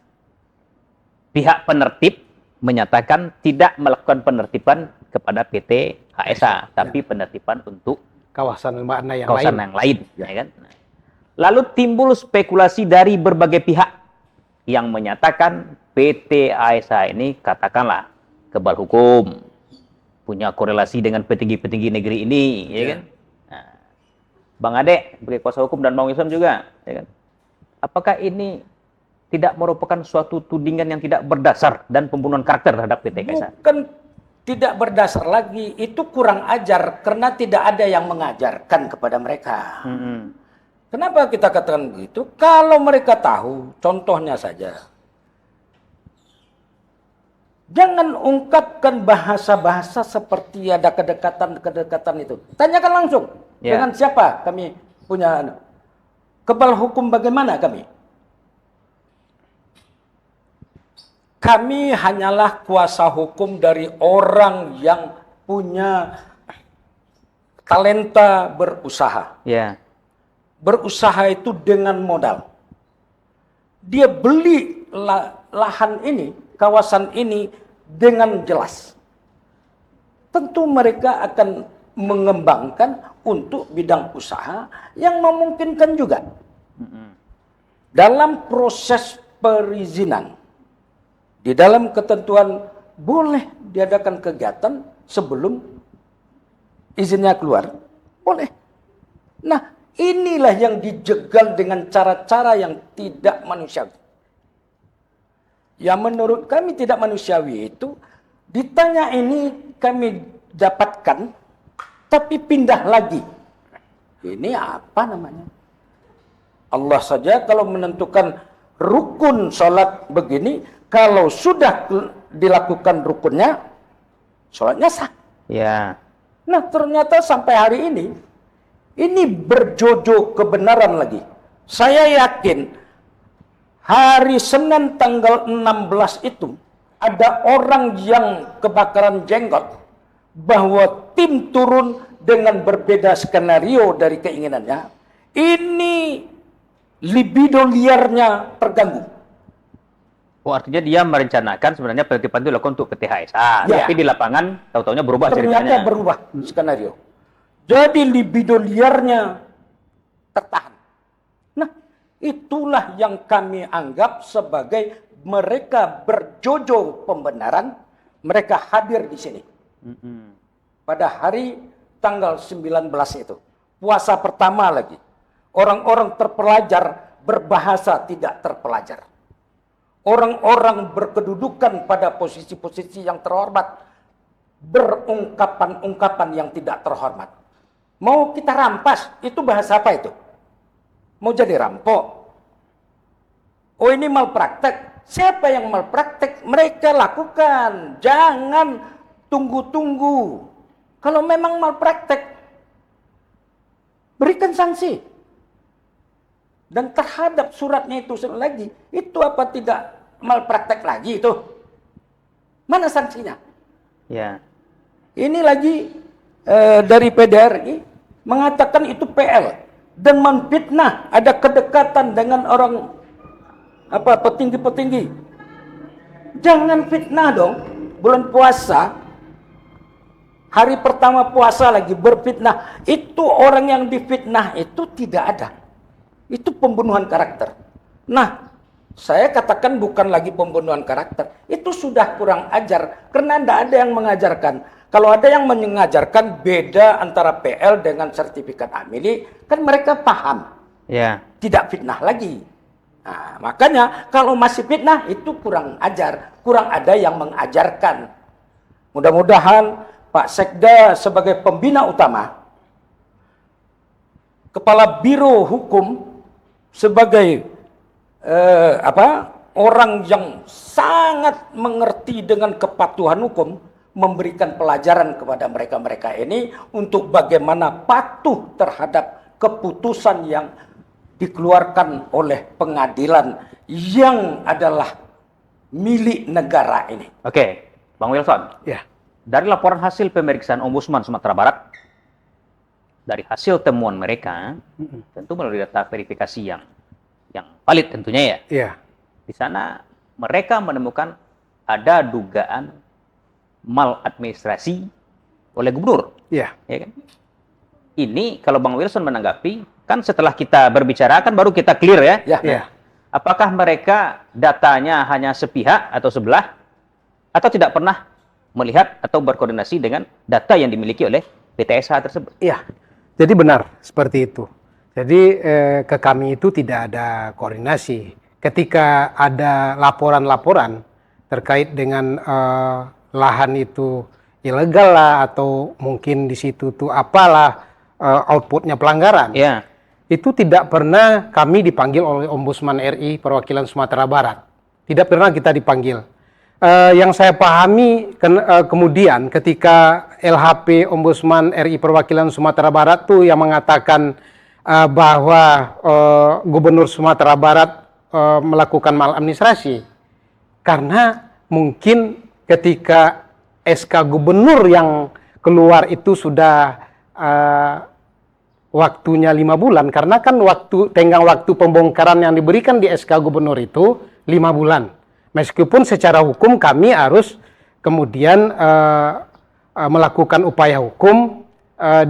Pihak penertib menyatakan tidak melakukan penertiban kepada PT HSH, tapi penertiban untuk Kawasan Lembah Anai yang kawasan lain. yang lain, ya kan? Nah, lalu timbul spekulasi dari berbagai pihak yang menyatakan PT HSH ini katakanlah kebal hukum, punya korelasi dengan petinggi-petinggi negeri ini, ya kan? Nah, Bang Ade sebagai kuasa hukum dan Bang Wilson juga, ya kan? Apakah ini tidak merupakan suatu tudingan yang tidak berdasar dan pembunuhan karakter terhadap PT HSH? Bukan tidak berdasar lagi, itu kurang ajar karena tidak ada yang mengajarkan kepada mereka. Kenapa kita katakan begitu? Kalau mereka tahu, contohnya saja, Jangan ungkapkan bahasa-bahasa seperti ada kedekatan-kedekatan itu. Tanyakan langsung. Ya. Dengan siapa kami punya kebal hukum bagaimana kami? Kami hanyalah kuasa hukum dari orang yang punya talenta berusaha. Ya. Berusaha itu dengan modal. Dia beli lahan ini, kawasan ini dengan jelas. Tentu mereka akan mengembangkan untuk bidang usaha yang memungkinkan juga. Dalam proses perizinan, di dalam ketentuan boleh diadakan kegiatan sebelum izinnya keluar. Boleh. Nah, inilah yang dijegal dengan cara-cara yang tidak manusiawi. Yang menurut kami tidak manusiawi itu, ditanya ini kami dapatkan, tapi pindah lagi. Ini apa namanya? Allah saja kalau menentukan rukun sholat begini, kalau sudah dilakukan rukunnya, sholatnya sah. Ya. Nah, ternyata sampai hari ini berjojo kebenaran lagi. Saya yakin hari Senin tanggal 16 itu ada orang yang kebakaran jenggot bahwa tim turun dengan berbeda skenario dari keinginannya. Ini libido liarnya terganggu. Oh, artinya dia merencanakan sebenarnya penertiban itu dilakukan untuk ke THSA, Ya. tapi di lapangan tahu-taunya berubah Ternyata ceritanya. berubah skenario. Jadi libido liarnya tertahan. Nah, itulah yang kami anggap sebagai mereka berjojo pembenaran, mereka hadir di sini. Pada hari tanggal 19 itu, puasa pertama lagi. Orang-orang terpelajar berbahasa tidak terpelajar. Orang-orang berkedudukan pada posisi-posisi yang terhormat berungkapan-ungkapan yang tidak terhormat. Mau kita rampas, itu bahasa apa itu? Mau jadi rampok? Oh, ini malpraktek. Siapa yang malpraktek? Mereka lakukan. Jangan tunggu-tunggu. Kalau memang malpraktek, berikan sanksi. Dan terhadap suratnya itu lagi, itu apa tidak malpraktek lagi itu? Mana sanksinya? Ya. Ini lagi dari PDRI mengatakan itu PL dan menfitnah, ada kedekatan dengan orang petinggi-petinggi. Jangan fitnah dong. Bulan puasa, hari pertama puasa lagi berfitnah. Itu orang yang difitnah itu tidak ada. Itu pembunuhan karakter. Nah, saya katakan bukan lagi pembunuhan karakter. Itu sudah kurang ajar. Karena tidak ada yang mengajarkan. Kalau ada yang mengajarkan beda antara PL dengan sertifikat amili, kan mereka paham. Ya. Tidak fitnah lagi. Nah, makanya kalau masih fitnah itu kurang ajar. Kurang ada yang mengajarkan. Mudah-mudahan Pak Sekda sebagai pembina utama, Kepala Biro Hukum, sebagai orang yang sangat mengerti dengan kepatuhan hukum, memberikan pelajaran kepada mereka-mereka ini untuk bagaimana patuh terhadap keputusan yang dikeluarkan oleh pengadilan yang adalah milik negara ini. Oke, Bang Wilson. Ya. Dari laporan hasil pemeriksaan Ombudsman Sumatera Barat, dari hasil temuan mereka, tentu melalui data verifikasi yang valid tentunya ya. Iya. Di sana mereka menemukan ada dugaan maladministrasi oleh gubernur. Iya. Ya kan? Ini kalau Bang Wilson menanggapi, kan setelah kita berbicara kan baru kita clear ya. Ya. Iya. Apakah mereka datanya hanya sepihak atau sebelah, atau tidak pernah melihat atau berkoordinasi dengan data yang dimiliki oleh PTSH tersebut? Iya. Jadi benar seperti itu. Jadi ke kami itu tidak ada koordinasi. Ketika ada laporan-laporan terkait dengan lahan itu ilegal lah, atau mungkin di situ tuh apalah outputnya pelanggaran. Ya. Itu tidak pernah kami dipanggil oleh Ombudsman RI perwakilan Sumatera Barat. Tidak pernah kita dipanggil. Yang saya pahami kemudian ketika LHP Ombudsman RI Perwakilan Sumatera Barat tuh yang mengatakan bahwa Gubernur Sumatera Barat melakukan maladministrasi, karena mungkin ketika SK Gubernur yang keluar itu sudah waktunya 5 bulan, karena kan tenggang waktu pembongkaran yang diberikan di SK Gubernur itu 5 bulan. Meskipun secara hukum kami harus kemudian melakukan upaya hukum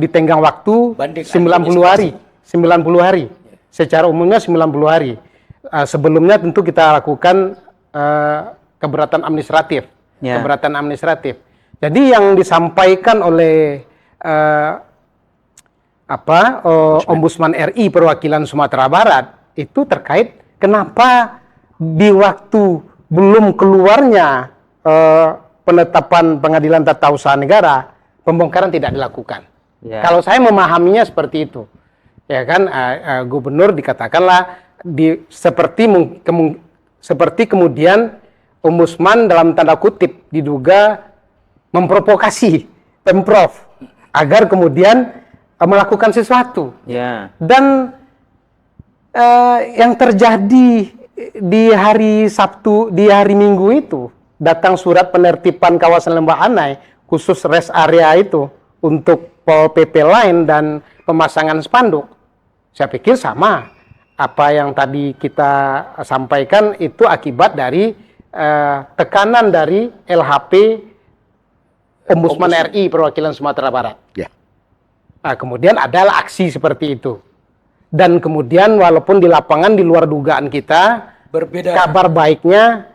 di tenggang waktu Banding 90 hari. 90 hari. Secara umumnya 90 hari. Sebelumnya tentu kita lakukan keberatan administratif. Ya. Keberatan administratif. Jadi yang disampaikan oleh Ombudsman RI Perwakilan Sumatera Barat itu terkait kenapa di waktu belum keluarnya penetapan Pengadilan Tata Usaha Negara, pembongkaran tidak dilakukan. Ya. Kalau saya memahaminya seperti itu, ya kan, Gubernur dikatakanlah seperti kemudian Ombudsman dalam tanda kutip diduga memprovokasi Pemprov agar kemudian melakukan sesuatu. Ya. Dan yang terjadi di hari Sabtu, di hari Minggu itu, datang surat penertiban kawasan Lembah Anai, khusus rest area itu, untuk Pol PP lain dan pemasangan spanduk. Saya pikir sama. Apa yang tadi kita sampaikan itu akibat dari tekanan dari LHP Ombudsman RI Perwakilan Sumatera Barat. Ya. Nah, kemudian adalah aksi seperti itu. Dan kemudian walaupun di lapangan di luar dugaan kita, Berbeda. kabar baiknya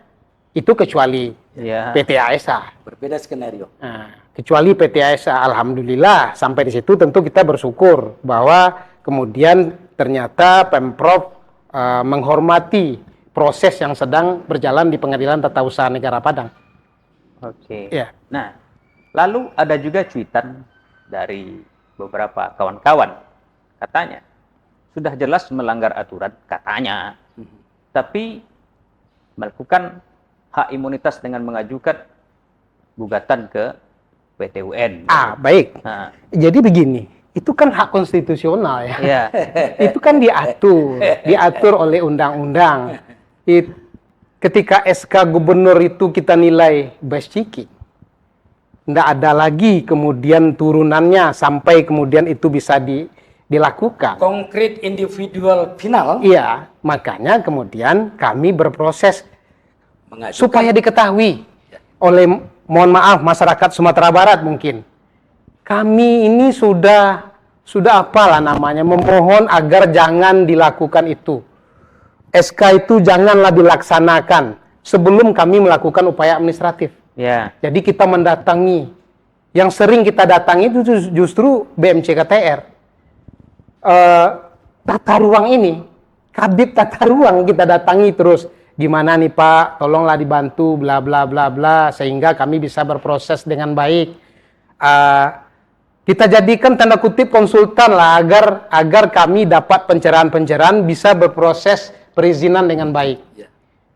itu kecuali Ya. PT ASA. Berbeda skenario. Nah, kecuali PT ASA, alhamdulillah sampai di situ tentu kita bersyukur bahwa kemudian ternyata Pemprov menghormati proses yang sedang berjalan di Pengadilan Tata Usaha Negara Padang. Oke. Ya. Nah, lalu ada juga cuitan dari beberapa kawan-kawan, katanya sudah jelas melanggar aturan, katanya, tapi melakukan hak imunitas dengan mengajukan gugatan ke PT UN. Baik. Nah, Jadi begini, itu kan hak konstitusional ya. ya. Itu kan diatur oleh undang-undang. Ketika SK Gubernur itu kita nilai besciki, tidak ada lagi kemudian turunannya sampai kemudian itu bisa dilakukan. Konkret individual final Iya, makanya kemudian kami berproses mengajukan supaya diketahui oleh, mohon maaf, masyarakat Sumatera Barat mungkin. Kami ini sudah apalah namanya, memohon agar jangan dilakukan itu. SK itu janganlah dilaksanakan sebelum kami melakukan upaya administratif. Ya. Jadi kita mendatangi, yang sering kita datangi itu justru BMCKTR. Tata ruang ini, Kabid Tata Ruang kita datangi terus. Gimana nih Pak, tolonglah dibantu, bla bla bla bla, sehingga kami bisa berproses dengan baik. Kita jadikan tanda kutip konsultan lah, agar kami dapat pencerahan-pencerahan, bisa berproses perizinan dengan baik. Ya.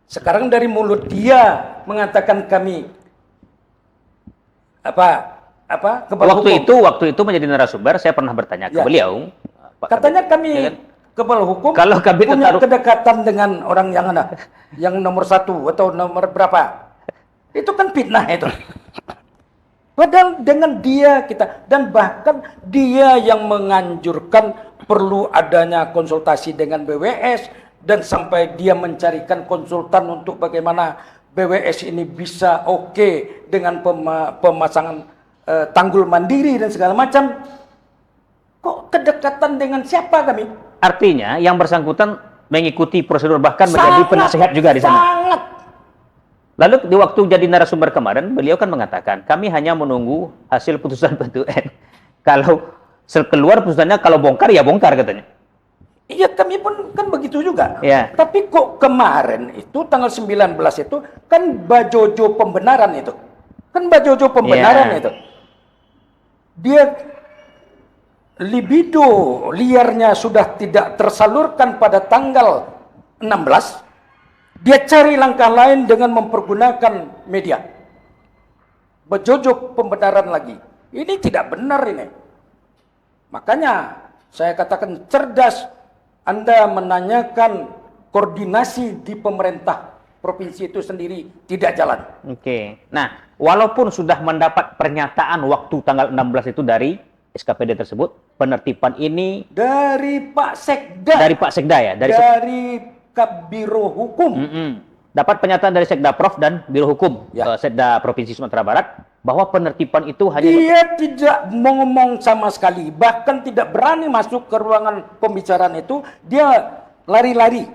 Sekarang dari mulut dia mengatakan kami kebal hukum. Waktu itu menjadi narasumber, saya pernah bertanya ke Ya. beliau. Pak Katanya Kabid, kami ya kan? kebal hukum Kalau Kabid punya Tata- kedekatan dengan orang yang nomor 1 atau nomor berapa. Itu kan fitnah itu. Padahal dengan dia kita, dan bahkan dia yang menganjurkan perlu adanya konsultasi dengan BWS, dan sampai dia mencarikan konsultan untuk bagaimana BWS ini bisa oke dengan pemasangan tanggul mandiri dan segala macam. Kok kedekatan dengan siapa kami? Artinya yang bersangkutan mengikuti prosedur, bahkan menjadi penasehat juga di sana. Sangat. Lalu di waktu jadi narasumber kemarin, beliau kan mengatakan, kami hanya menunggu hasil putusan PT UN. Kalau keluar putusannya, kalau bongkar ya bongkar katanya. Iya, kami pun kan begitu juga. Ya. Tapi kok kemarin itu tanggal 19 itu kan bajojo pembenaran itu. Kan bajojo pembenaran Ya. itu. Dia libido liarnya sudah tidak tersalurkan pada tanggal 16. Dia cari langkah lain dengan mempergunakan media. Berjojok pembenaran lagi. Ini tidak benar ini. Makanya saya katakan cerdas Anda menanyakan koordinasi di pemerintah provinsi itu sendiri tidak jalan. Oke. Nah, walaupun sudah mendapat pernyataan waktu tanggal 16 itu dari SKPD tersebut, penertiban ini Dari Pak Sekda. dari Pak Sekda ya, dari Kabiro Hukum. dapat pernyataan dari Sekda Prof dan Biro Hukum Ya. Sekda Provinsi Sumatera Barat bahwa penertiban itu hanya Dia tidak mau ngomong sama sekali, bahkan tidak berani masuk ke ruangan pembicaraan itu. Dia lari-lari.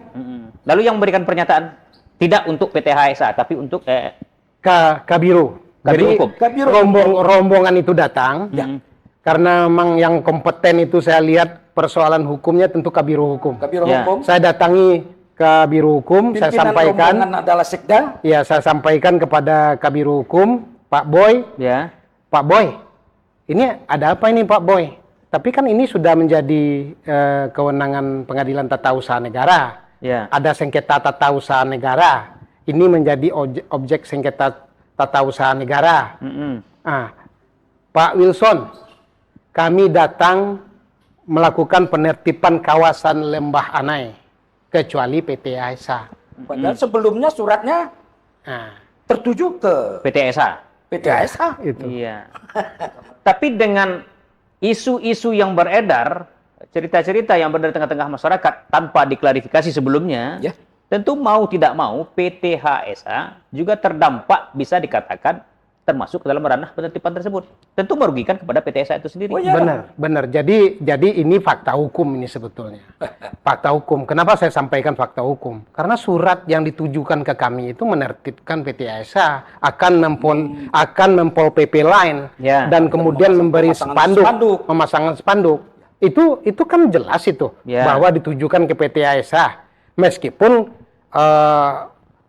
Lalu yang memberikan pernyataan tidak untuk PT HSA tapi untuk Kabiro. Kabiro Jadi Hukum. Kabiro rombongan itu datang karena memang yang kompeten itu saya lihat persoalan hukumnya tentu Kabiro Hukum. Kabiro Ya. Hukum. Saya datangi Kabiro Hukum, saya Pimpinan sampaikan, rombongan adalah Sekda. ya saya sampaikan kepada Kabiro Hukum, Pak Boy, ya. Pak Boy, ini ada apa ini Pak Boy? Tapi kan ini sudah menjadi kewenangan Pengadilan Tata Usaha Negara. Ya. Ada sengketa tata usaha negara. Ini menjadi objek sengketa tata usaha negara. Ah, Pak Wilson, kami datang melakukan penertiban kawasan Lembah Anai, kecuali PT ASA. Padahal sebelumnya suratnya Nah, tertuju ke PT HSA. PT ASA. itu. Iya. Tapi dengan isu-isu yang beredar, cerita-cerita yang beredar di tengah-tengah masyarakat tanpa diklarifikasi sebelumnya, Ya. tentu mau tidak mau PT HSA juga terdampak bisa dikatakan termasuk ke dalam ranah penertiban tersebut. Tentu merugikan kepada PT HSA itu sendiri. Oh, iya. Benar. Jadi ini fakta hukum ini sebetulnya. Fakta hukum. Kenapa saya sampaikan fakta hukum? Karena surat yang ditujukan ke kami itu menertibkan PT ASA akan mempol PP lain Ya. dan kemudian memberi Pemasangan memasangkan spanduk. Itu kan jelas itu Ya. bahwa ditujukan ke PT ASA. Meskipun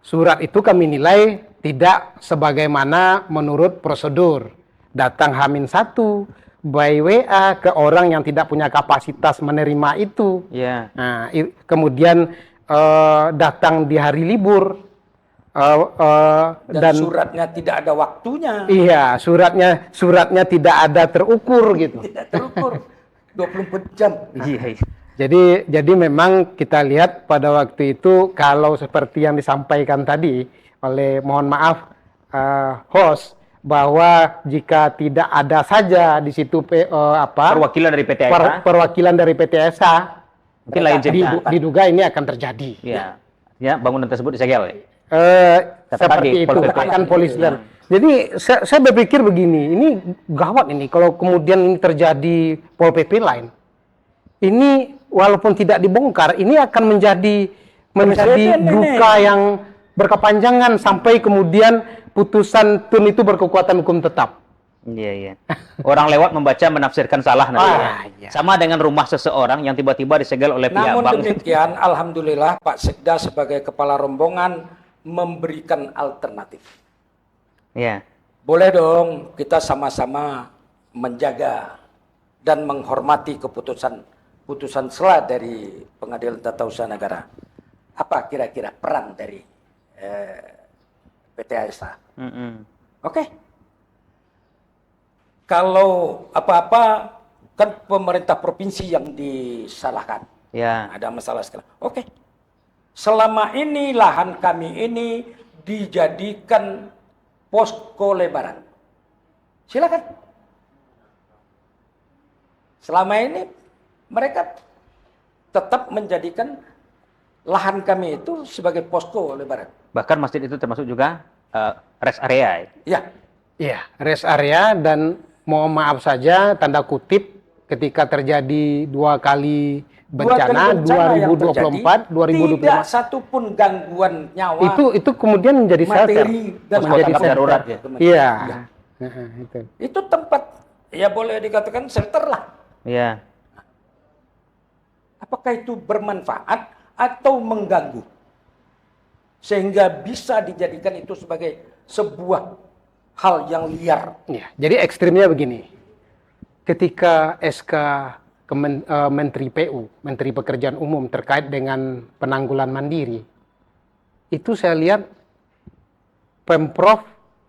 surat itu kami nilai tidak sebagaimana menurut prosedur. Datang H-1 by WA ke orang yang tidak punya kapasitas menerima itu. Ya. Nah, kemudian datang di hari libur Dan suratnya tidak ada waktunya. iya, suratnya tidak ada terukur gitu. Tidak terukur. 24 jam. Iya. Jadi memang kita lihat pada waktu itu kalau seperti yang disampaikan tadi oleh mohon maaf host bahwa jika tidak ada saja di situ Perwakilan dari PT HSA perwakilan dari PT ASA mungkin lain cerita. diduga ini akan terjadi. Ya. Ya, bangunan tersebut disegel. Seperti itu Pol PP. akan polisi. Jadi saya berpikir begini, ini gawat ini kalau kemudian ini terjadi Pol PP lain. Ini walaupun tidak dibongkar, ini akan menjadi Presiden duka ini. yang berkepanjangan sampai kemudian putusan tun itu berkekuatan hukum tetap. Iya. Orang lewat membaca menafsirkan salah nanti. iya. Sama dengan rumah seseorang yang tiba-tiba disegel oleh pihak Namun bank. demikian, alhamdulillah Pak Sekda sebagai kepala rombongan memberikan alternatif. Ya. Boleh dong kita sama-sama menjaga dan menghormati putusan sela dari Pengadilan Tata Usaha Negara. Apa kira-kira peran dari PT ASA? Oke. Kalau apa-apa kan pemerintah provinsi yang disalahkan. Ya. Ada masalah sekarang. Oke. Selama ini lahan kami ini dijadikan posko lebaran. Silakan. Selama ini mereka tetap menjadikan lahan kami itu sebagai posko lebaran. Bahkan masjid itu termasuk juga rest area. Ya, Iya, rest area dan mohon maaf saja tanda kutip ketika terjadi dua kali bencana, yang 2024, terjadi, tidak satupun gangguan nyawa, itu kemudian menjadi materi dan menjadi tanggap darurat ya. Iya. Ya. Itu. Itu tempat ya boleh dikatakan shelter lah. Ya. Apakah itu bermanfaat atau mengganggu? Sehingga bisa dijadikan itu sebagai sebuah hal yang liar. Ya, jadi ekstrimnya begini. Ketika SK Menteri PU, Menteri Pekerjaan Umum terkait dengan penanggulan mandiri, itu saya lihat Pemprov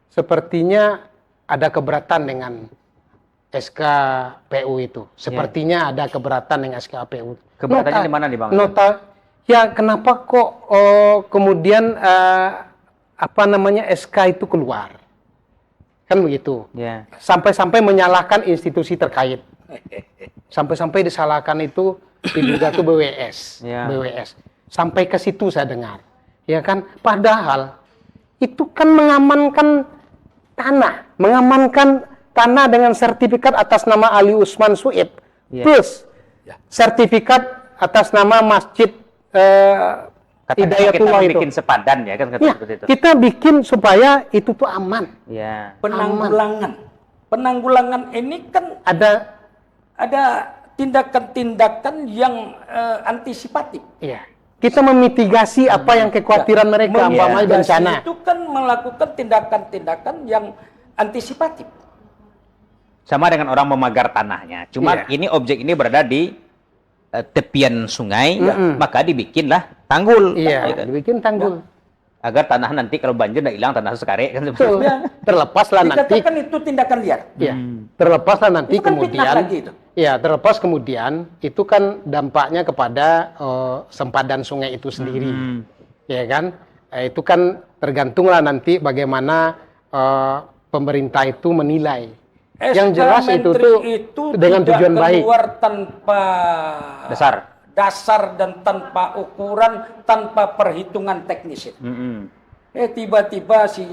sepertinya ada keberatan dengan SKPU itu. Sepertinya ada keberatan dengan SKPU. Keberatannya di mana nih, Bang? Nota, ya kenapa kok kemudian apa namanya SK itu keluar? Kan begitu. Ya. Sampai-sampai menyalahkan institusi terkait. Sampai-sampai disalahkan itu diduga ke BWS. Ya. BWS. Sampai ke situ saya dengar. Ya kan? Padahal itu kan mengamankan tanah dengan sertifikat atas nama Ali Usman Suib, Ya. plus sertifikat atas nama Masjid Katanya Hidayatullah kita itu. bikin sepadan ya kan, kata Ya, seperti itu. kita bikin supaya itu tuh aman. Ya. Penanggulangan ini kan Ada, tindakan-tindakan yang antisipatif. ya. Kita memitigasi apa yang kekhawatiran mereka, umpamanya Memitigasi bencana. itu kan melakukan tindakan-tindakan yang antisipatif. Sama dengan orang memagar tanahnya. Cuma Iya. ini objek ini berada di tepian sungai, maka dibikinlah tanggul. Iya, Gitu. dibikin tanggul. Agar tanah nanti kalau banjir nggak hilang tanah sekare kan seperti Betul. itu. Terlepaslah nanti. Dikatakan itu tindakan liar. Ya, terlepaslah nanti Itu kan fitnah kemudian. lagi itu. Ya, terlepas kemudian itu kan dampaknya kepada sempadan sungai itu sendiri, ya kan? Itu kan tergantunglah nanti bagaimana pemerintah itu menilai. Yang jelas itu Menteri tuh itu dengan tidak tujuan baik. keluar tanpa dasar dan tanpa ukuran, tanpa perhitungan teknis itu. Tiba-tiba si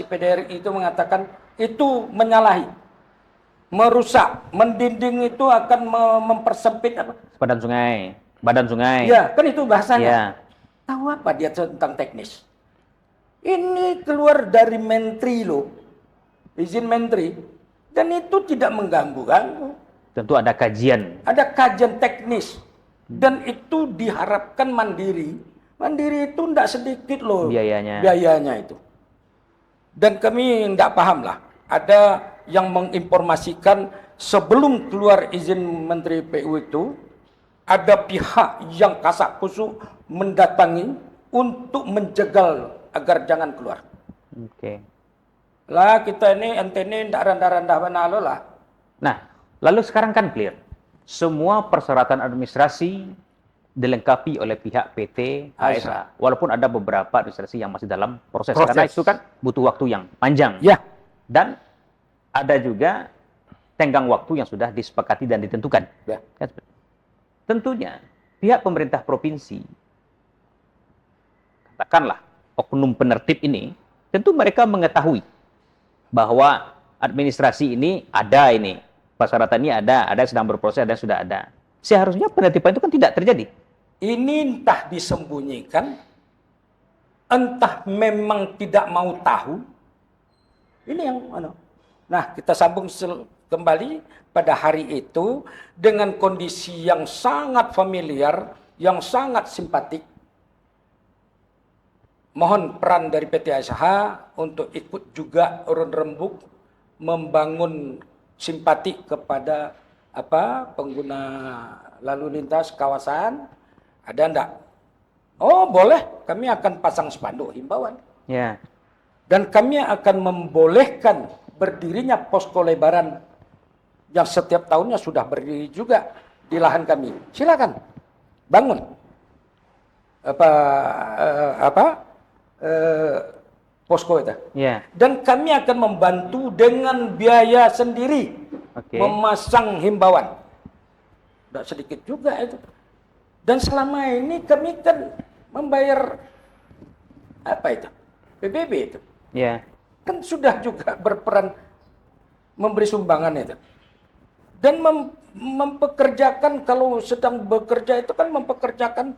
PDRI itu mengatakan itu menyalahi, merusak, mendinding itu akan mempersempit apa? Sepadan sungai, badan sungai. Ya, kan itu bahasanya. Ya. Tahu apa dia tentang teknis? Ini keluar dari menteri loh, izin menteri, dan itu tidak mengganggu-ganggu. Tentu ada kajian. Ada kajian teknis, dan itu diharapkan mandiri. Mandiri itu tidak sedikit loh biayanya itu. Dan kami tidak paham lah. Ada yang menginformasikan sebelum keluar izin Menteri PU itu, ada pihak yang kasak kusuk mendatangi untuk menjegal agar jangan keluar. Oke. Lah kita ini ente ini tidak rendah-rendah benar lah. Nah, lalu sekarang kan clear. Semua persyaratan administrasi dilengkapi oleh pihak PT ASA. Walaupun ada beberapa administrasi yang masih dalam proses. Karena itu kan butuh waktu yang panjang. Ya. Dan ada juga tenggang waktu yang sudah disepakati dan ditentukan. Ya. Tentunya pihak pemerintah provinsi, katakanlah oknum penertib ini, tentu mereka mengetahui bahwa administrasi ini ada ini, persyaratannya ada yang sedang berproses, ada yang sudah ada. Seharusnya penertiban itu kan tidak terjadi. Ini entah disembunyikan, entah memang tidak mau tahu. Ini yang Nah, kita sambung kembali pada hari itu dengan kondisi yang sangat familiar, yang sangat simpatik. Mohon peran dari PT ASH untuk ikut juga urun rembuk membangun simpati kepada pengguna lalu lintas kawasan. Ada enggak? Oh, boleh. Kami akan pasang spanduk himbauan. Ya. Dan kami akan membolehkan berdirinya posko lebaran yang setiap tahunnya sudah berdiri juga di lahan kami. Silakan bangun posko itu. Ya. Dan kami akan membantu dengan biaya sendiri memasang himbauan. Tidak sedikit juga itu. Dan selama ini kami kan membayar PBB itu. Ya. Kan sudah juga berperan memberi sumbangan itu. Dan mempekerjakan, kalau sedang bekerja itu kan mempekerjakan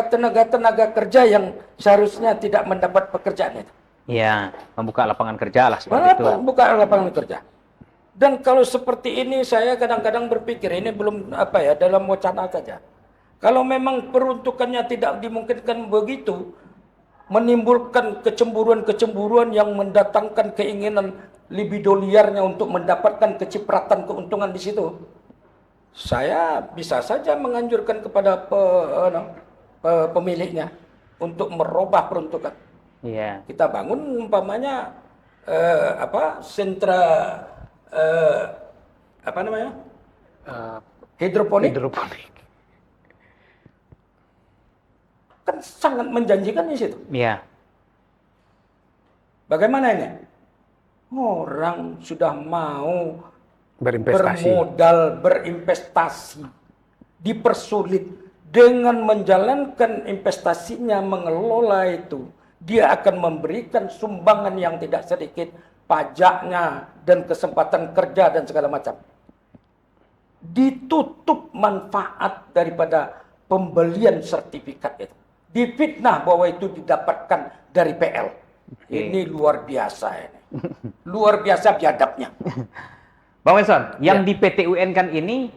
tenaga-tenaga kerja yang seharusnya tidak mendapat pekerjaan itu. Ya, membuka lapangan kerja lah seperti itu. Buka lapangan kerja. Dan kalau seperti ini saya kadang-kadang berpikir ini belum dalam wacana saja. Kalau memang peruntukannya tidak dimungkinkan begitu, menimbulkan kecemburuan-kecemburuan yang mendatangkan keinginan libido liarnya untuk mendapatkan kecipratan keuntungan di situ. Saya bisa saja menganjurkan kepada pemiliknya untuk merubah peruntukan. Iya. Kita bangun umpamanya sentra apa namanya? Hidroponik. Hidroponik. Kan sangat menjanjikan di situ. Iya. Bagaimana ini? Orang sudah mau Berinvestasi. bermodal, berinvestasi, dipersulit dengan menjalankan investasinya, mengelola itu. Dia akan memberikan sumbangan yang tidak sedikit, pajaknya dan kesempatan kerja dan segala macam. Ditutup manfaat daripada pembelian sertifikat itu. Difitnah bahwa itu didapatkan dari PL. Ini luar biasa ini. Luar biasa biadabnya. Bang Wilson, yang di PT UN kan ini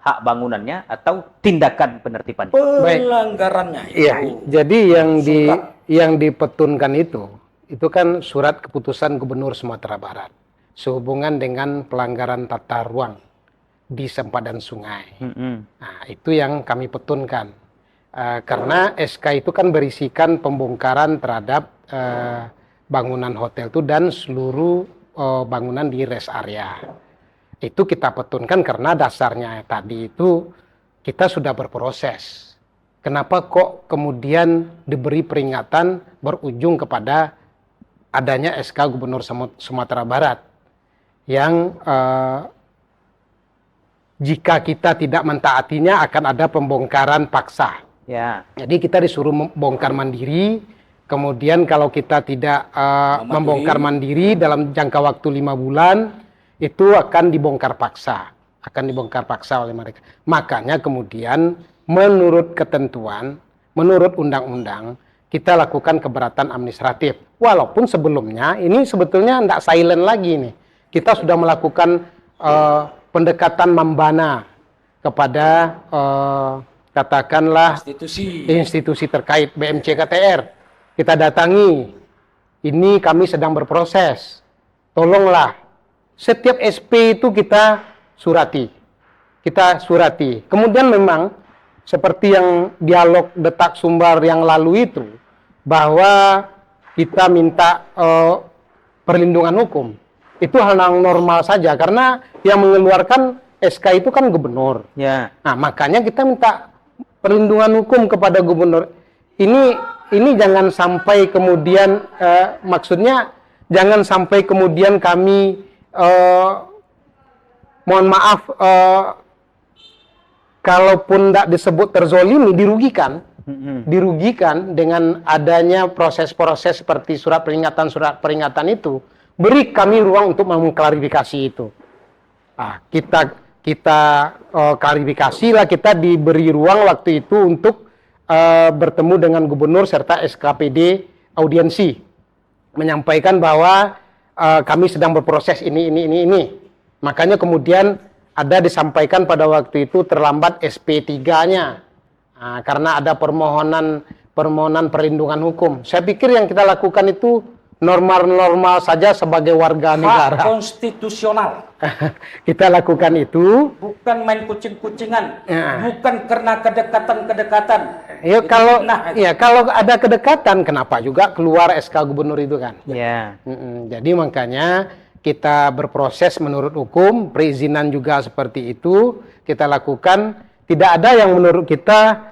hak bangunannya atau tindakan penertiban? Pelanggarannya itu. Iya, jadi Surat. yang dipetunkan itu kan surat keputusan Gubernur Sumatera Barat sehubungan dengan pelanggaran tata ruang di sempadan sungai. Nah, itu yang kami petunkan. Karena SK itu kan berisikan pembongkaran terhadap bangunan hotel itu dan seluruh bangunan di rest area. Itu kita petunkan karena dasarnya tadi itu kita sudah berproses. Kenapa kok kemudian diberi peringatan berujung kepada adanya SK Gubernur Sumatera Barat yang jika kita tidak mentaatinya akan ada pembongkaran paksa. Ya. Jadi kita disuruh membongkar mandiri, kemudian kalau kita tidak membongkar mandiri dalam jangka waktu 5 bulan, itu akan dibongkar paksa. Akan dibongkar paksa oleh mereka. Makanya kemudian menurut ketentuan, menurut undang-undang, kita lakukan keberatan administratif. Walaupun sebelumnya ini sebetulnya tidak silent lagi nih. Kita sudah melakukan pendekatan membana kepada katakanlah institusi terkait BMCKTR. Kita datangi, ini kami sedang berproses, tolonglah. Setiap SP itu kita surati. Kemudian memang seperti yang dialog detak sumber yang lalu itu, bahwa kita minta perlindungan hukum. Itu hal yang normal saja, karena yang mengeluarkan SK itu kan gubernur. Ya. Nah, makanya kita minta perlindungan hukum kepada gubernur. Ini jangan sampai kemudian maksudnya jangan sampai kemudian kami mohon maaf kalaupun tidak disebut terzolimi, dirugikan dengan adanya proses-proses seperti surat peringatan itu. Beri kami ruang untuk mengklarifikasi itu. Nah, kita klarifikasi lah, kita diberi ruang waktu itu untuk bertemu dengan gubernur serta SKPD audiensi, menyampaikan bahwa kami sedang berproses ini. Makanya kemudian ada disampaikan pada waktu itu terlambat SP3-nya, karena ada permohonan perlindungan hukum. Saya pikir yang kita lakukan itu normal saja sebagai warga negara. Hak konstitusional. Kita lakukan itu. Bukan main kucing-kucingan. Bukan karena kedekatan-kedekatan. Ya, kalau ada kedekatan, kenapa juga keluar SK Gubernur itu kan? Ya. Jadi makanya kita berproses menurut hukum, perizinan juga seperti itu kita lakukan. Tidak ada yang menurut kita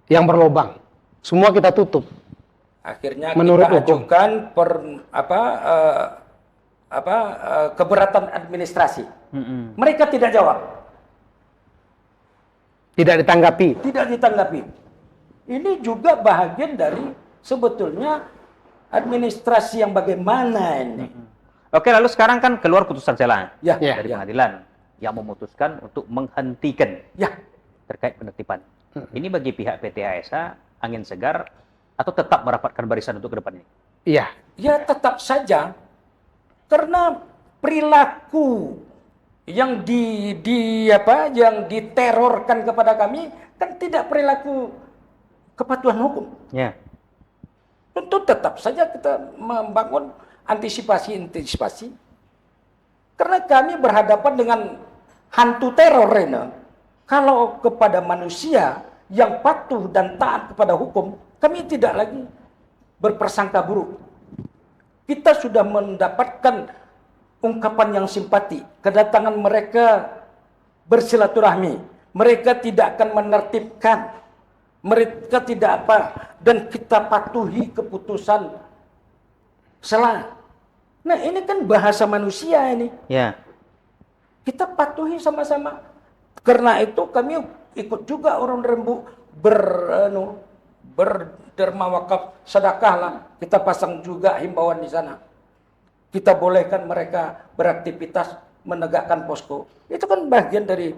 yang berlobang. Semua kita tutup. Akhirnya menurut kita hukum. ajukan keberatan administrasi. Mereka tidak jawab. Tidak ditanggapi. Tidak ditanggapi. Ini juga bahagian dari sebetulnya administrasi yang bagaimana ini. Oke, lalu sekarang kan keluar putusan celah dari Ya. pengadilan yang memutuskan untuk menghentikan terkait penertiban. Ini bagi pihak PT ASA angin segar atau tetap merapatkan barisan untuk ke depan ini? Iya. Ya tetap saja, karena perilaku yang yang diterorkan kepada kami kan tidak perilaku kepatuhan hukum. Ya. Tentu tetap saja kita membangun antisipasi. Karena kami berhadapan dengan hantu teror ini. Kalau kepada manusia yang patuh dan taat kepada hukum, kami tidak lagi berprasangka buruk. Kita sudah mendapatkan ungkapan yang simpati. Kedatangan mereka bersilaturahmi. Mereka tidak akan menertibkan. Mereka tidak apa. Dan kita patuhi keputusan selah. Nah ini kan bahasa manusia ini. Ya. Kita patuhi sama-sama. Karena itu kami ikut juga orang Rembu berderma wakaf sedekah lah. Kita pasang juga himbauan di sana. Kita bolehkan mereka beraktivitas menegakkan posko. Itu kan bagian dari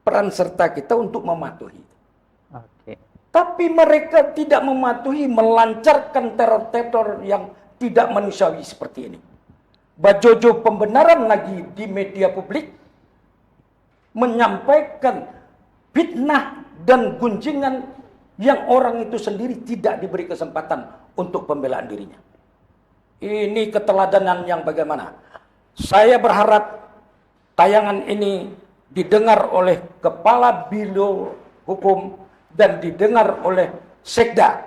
peran serta kita untuk mematuhi. Oke. Tapi mereka tidak mematuhi, melancarkan teror-teror yang tidak manusiawi seperti ini. Bajojo pembenaran lagi di media publik menyampaikan fitnah dan gunjingan yang orang itu sendiri tidak diberi kesempatan untuk pembelaan dirinya. Ini keteladanan yang bagaimana? Saya berharap tayangan ini didengar oleh Kepala Biro Hukum dan didengar oleh Sekda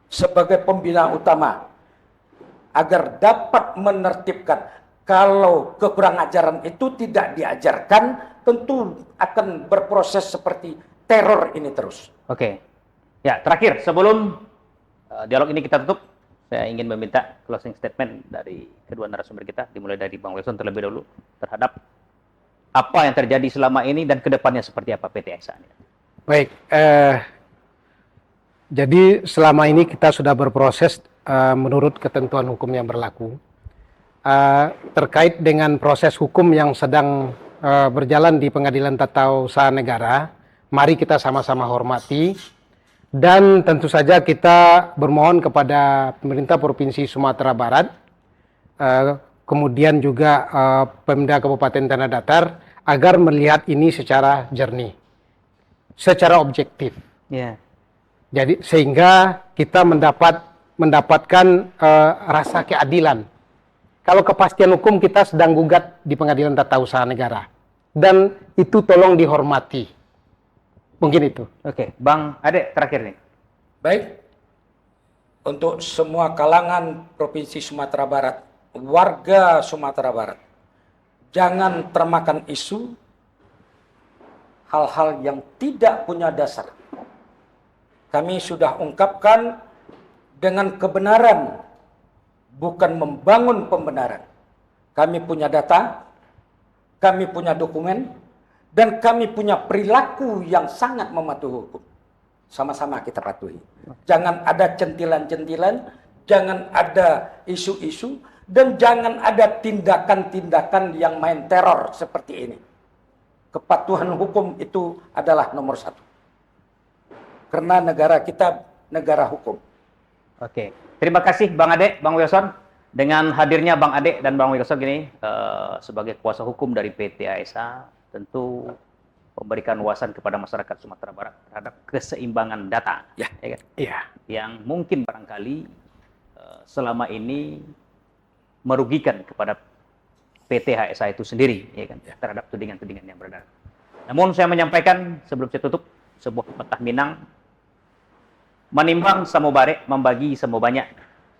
sebagai pembina utama agar dapat menertibkan. Kalau kekurang ajaran itu tidak diajarkan, tentu akan berproses seperti teror ini terus. Oke. Ya, terakhir sebelum dialog ini kita tutup, saya ingin meminta closing statement dari kedua narasumber kita, dimulai dari Bang Wilson terlebih dahulu terhadap apa yang terjadi selama ini dan kedepannya seperti apa PT ASA. Baik, jadi selama ini kita sudah berproses menurut ketentuan hukum yang berlaku. Terkait dengan proses hukum yang sedang berjalan di Pengadilan Tata Usaha Negara, mari kita sama-sama hormati dan tentu saja kita bermohon kepada pemerintah Provinsi Sumatera Barat, kemudian juga Pemda Kabupaten Tanah Datar agar melihat ini secara jernih, secara objektif. Ya. Jadi sehingga kita mendapatkan rasa keadilan. Kalau kepastian hukum kita sedang gugat di Pengadilan Tata Usaha Negara. Dan itu tolong dihormati. Mungkin itu. Oke, Bang Ade terakhir nih. Baik, untuk semua kalangan Provinsi Sumatera Barat, warga Sumatera Barat, jangan termakan isu hal-hal yang tidak punya dasar. Kami sudah ungkapkan dengan kebenaran, bukan membangun pembenaran. Kami punya data, kami punya dokumen, dan kami punya perilaku yang sangat mematuhi hukum. Sama-sama kita patuhi. Jangan ada centilan-centilan, jangan ada isu-isu, dan jangan ada tindakan-tindakan yang main teror seperti ini. Kepatuhan hukum itu adalah nomor satu. Karena negara kita negara hukum. Oke. Terima kasih Bang Ade, Bang Wilson. Dengan hadirnya Bang Ade dan Bang Wilson gini sebagai kuasa hukum dari PT ASA, tentu memberikan wawasan kepada masyarakat Sumatera Barat terhadap keseimbangan data. Ya. Ya kan? Iya. Yang mungkin barangkali selama ini merugikan kepada PT HSA itu sendiri, ya kan, terhadap tudingan-tudingan yang beredar. Namun saya menyampaikan sebelum saya tutup sebuah pepatah Minang, manimbang samo bare, membagi samo banyak,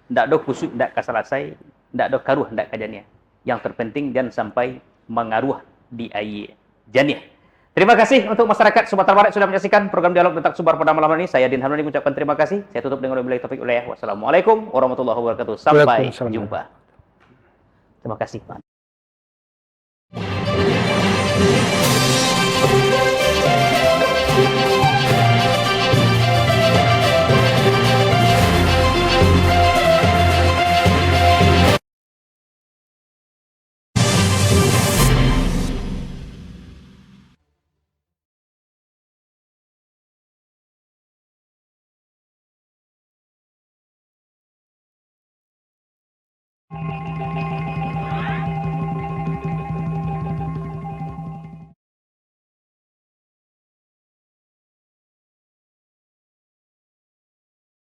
ndak do kusut, ndak kasalasai, ndak do karuh, ndak kajania. Yang terpenting jangan sampai mengaruh di air jania. Terima kasih untuk masyarakat Sumatera Barat sudah menyaksikan program Dialog Detak Sumbar pada malam ini. Saya Din Hanuni mengucapkan terima kasih. Saya tutup dengan wabillahi taufiq wal hidayah. Wassalamualaikum warahmatullahi wabarakatuh. Sampai jumpa. Terima kasih, Pak.